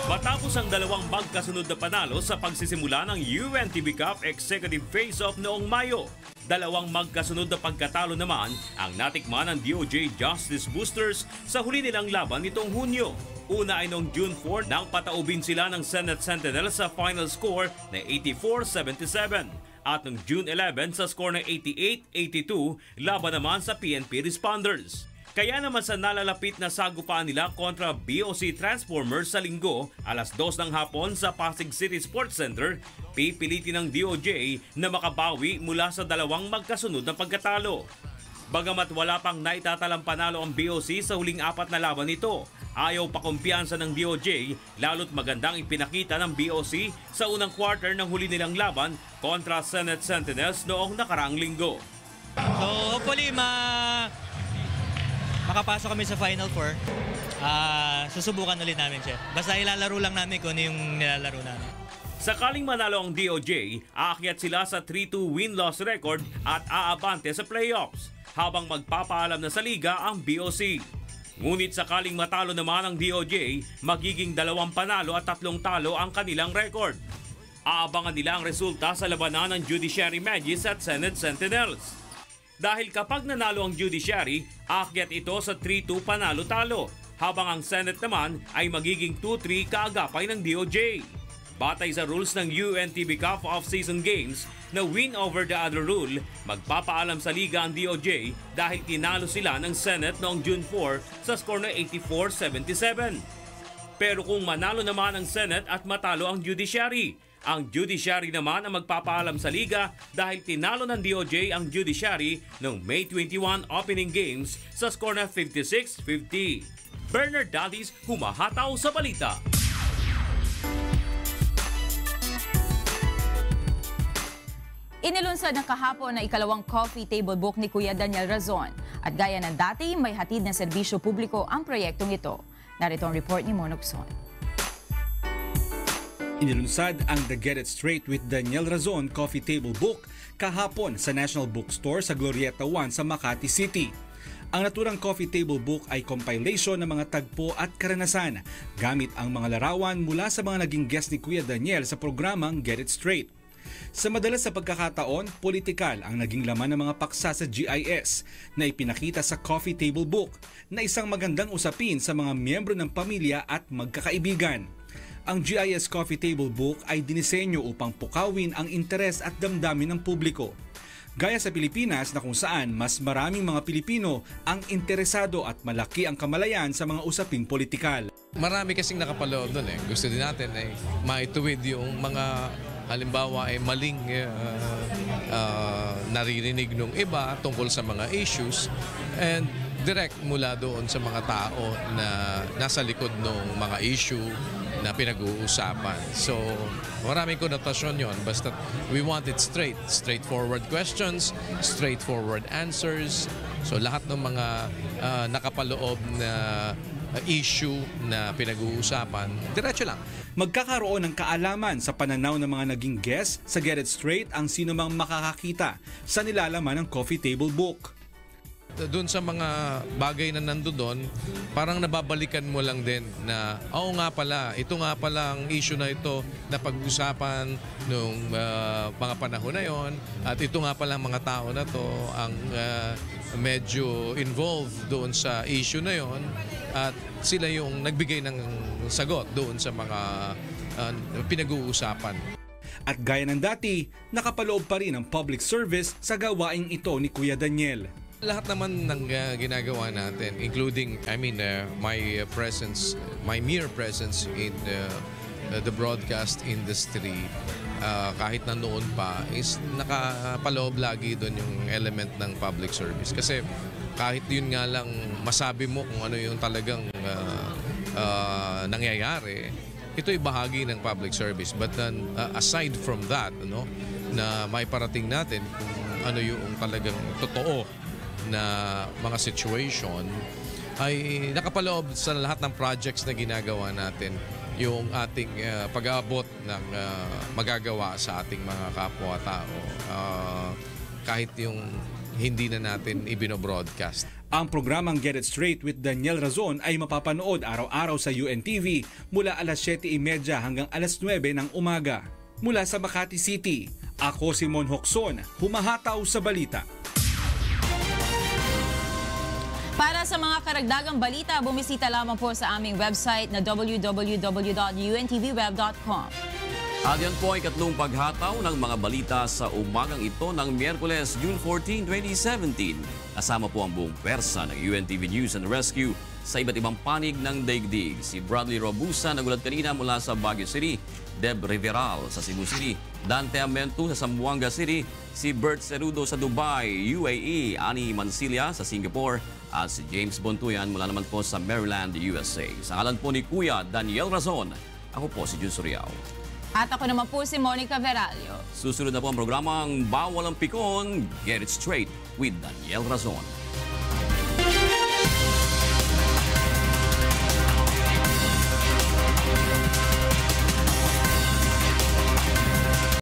Matapos ang 2 magkasunod na panalo sa pagsisimula ng UNTV Cup Executive Face-Off noong Mayo, 2 magkasunod na pagkatalo naman ang natikman ng DOJ Justice Boosters sa huli nilang laban nitong Hunyo. Una ay noong June 4 nang pataubin sila ng Senate Sentinel sa final score na 84-77 at noong June 11 sa score na 88-82 laban naman sa PNP Responders. Kaya naman sa nalalapit na sagupaan nila kontra BOC Transformers sa Linggo, alas 2 ng hapon sa Pasig City Sports Center, pipilitin ng DOJ na makabawi mula sa 2 magkasunod na pagkatalo. Bagamat wala pang naitatalang panalo ang BOC sa huling 4 na laban nito, ayaw pa kumpiyansa ng DOJ lalo't magandang ipinakita ng BOC sa unang quarter ng huli nilang laban kontra Senate Sentinels noong nakaraang linggo. So hopefully makapasok kami sa Final Four. Susubukan ulit namin siya. Basta ilalaro lang namin kung ano yung nilalaro namin. Sakaling manalo ang DOJ, aakyat sila sa 3-2 win-loss record at aabante sa playoffs, habang magpapaalam na sa liga ang BOC. Ngunit sakaling matalo naman ang DOJ, magiging 2 panalo at 3 talo ang kanilang record. Aabangan nila ang resulta sa labanan ng Judiciary Magis at Senate Sentinels. Dahil kapag nanalo ang Judiciary, aakyat ito sa 3-2 panalo-talo, habang ang Senate naman ay magiging 2-3 kaagapay ng DOJ. Batay sa rules ng UNTV Cup Off-Season Games na win over the other rule, magpapaalam sa liga ang DOJ dahil tinalo sila ng Senate noong June 4 sa score na 84-77. Pero kung manalo naman ang Senate at matalo ang Judiciary naman ang magpapaalam sa liga dahil tinalo ng DOJ ang Judiciary noong May 21 opening games sa score na 56-50. Bernard Dadis humahataw sa balita. Inilunsad na kahapon na ikalawang coffee table book ni Kuya Daniel Razon. At gaya ng dati, may hatid na serbisyo publiko ang proyektong ito. Narito ang report ni Monokson. Inilunsad ang The Get It Straight with Daniel Razon Coffee Table Book kahapon sa National Bookstore sa Glorieta 1 sa Makati City. Ang naturang coffee table book ay compilation ng mga tagpo at karanasan gamit ang mga larawan mula sa mga naging guest ni Kuya Daniel sa programang Get It Straight. Sa madalas sa pagkakataon, politikal ang naging laman ng mga paksa sa GIS na ipinakita sa coffee table book na isang magandang usapin sa mga miyembro ng pamilya at magkakaibigan. Ang GIS Coffee Table Book ay dinisenyo upang pukawin ang interes at damdamin ng publiko. Gaya sa Pilipinas na kung saan mas maraming mga Pilipino ang interesado at malaki ang kamalayan sa mga usaping politikal. Marami kasing nakapaloob doon eh. Gusto din natin ay maituwid yung mga halimbawa ay maling naririnig ng iba tungkol sa mga issues and direct mula doon sa mga tao na nasa likod ng mga issue na pinag-uusapan. So, maraming konotasyon yon. Basta we want it straight. Straightforward questions, straightforward answers. So, lahat ng mga nakapaloob na issue na pinag-uusapan, diretso lang. Magkakaroon ng kaalaman sa pananaw ng mga naging guest sa Get It Straight ang sino mang makakakita sa nilalaman ng coffee table book. Doon sa mga bagay na nandoon, parang nababalikan mo lang din na, oo nga pala, ito nga pala ang issue na ito na pag-usapan nung mga panahon na yon at ito nga pala mga tao na to ang medyo involved doon sa issue na yon at sila yung nagbigay ng sagot doon sa mga pinag-uusapan. At gaya ng dati, nakapaloob pa rin ang public service sa gawaing ito ni Kuya Daniel. Lahat naman ng ginagawa natin, including, my presence, my mere presence in the broadcast industry, kahit na noon pa, is nakapaloob lagi doon yung element ng public service. Kasi kahit yun nga lang masabi mo kung ano yung talagang nangyayari, ito'y bahagi ng public service. But then, aside from that, na may parating natin kung ano yung talagang totoo na mga situation, ay nakapaloob sa lahat ng projects na ginagawa natin yung ating pag-aabot ng magagawa sa ating mga kapwa-tao kahit yung hindi na natin ibino-broadcast. Ang programang Get It Straight with Daniel Razon ay mapapanood araw-araw sa UNTV mula alas 7:30 hanggang alas 9 ng umaga. Mula sa Makati City, ako si Mon Hokson, humahataw sa balita. Para sa mga karagdagang balita, bumisita lamang po sa aming website na www.untvweb.com. At yan po ay ikatlong paghataw ng mga balita sa umagang ito ng Miyerkules, June 14, 2017. Kasama po ang buong pwersa ng UNTV News and Rescue sa iba't ibang panig ng daigdig. Si Bradley Robusa nagulat kanina mula sa Baguio City, Deb Riveral sa Cebu City, Dante Amento sa Zamboanga City, si Bert Cerudo sa Dubai, UAE, Ani Mancilia sa Singapore, at si James Bontuyan mula naman po sa Maryland, USA. Sa ngalan po ni Kuya Daniel Razon, ako po si Jun Suriao. At ako naman po si Monica Veralio. Susunod na po ang programang Bawal ang Pikon, Get It Straight with Daniel Razon.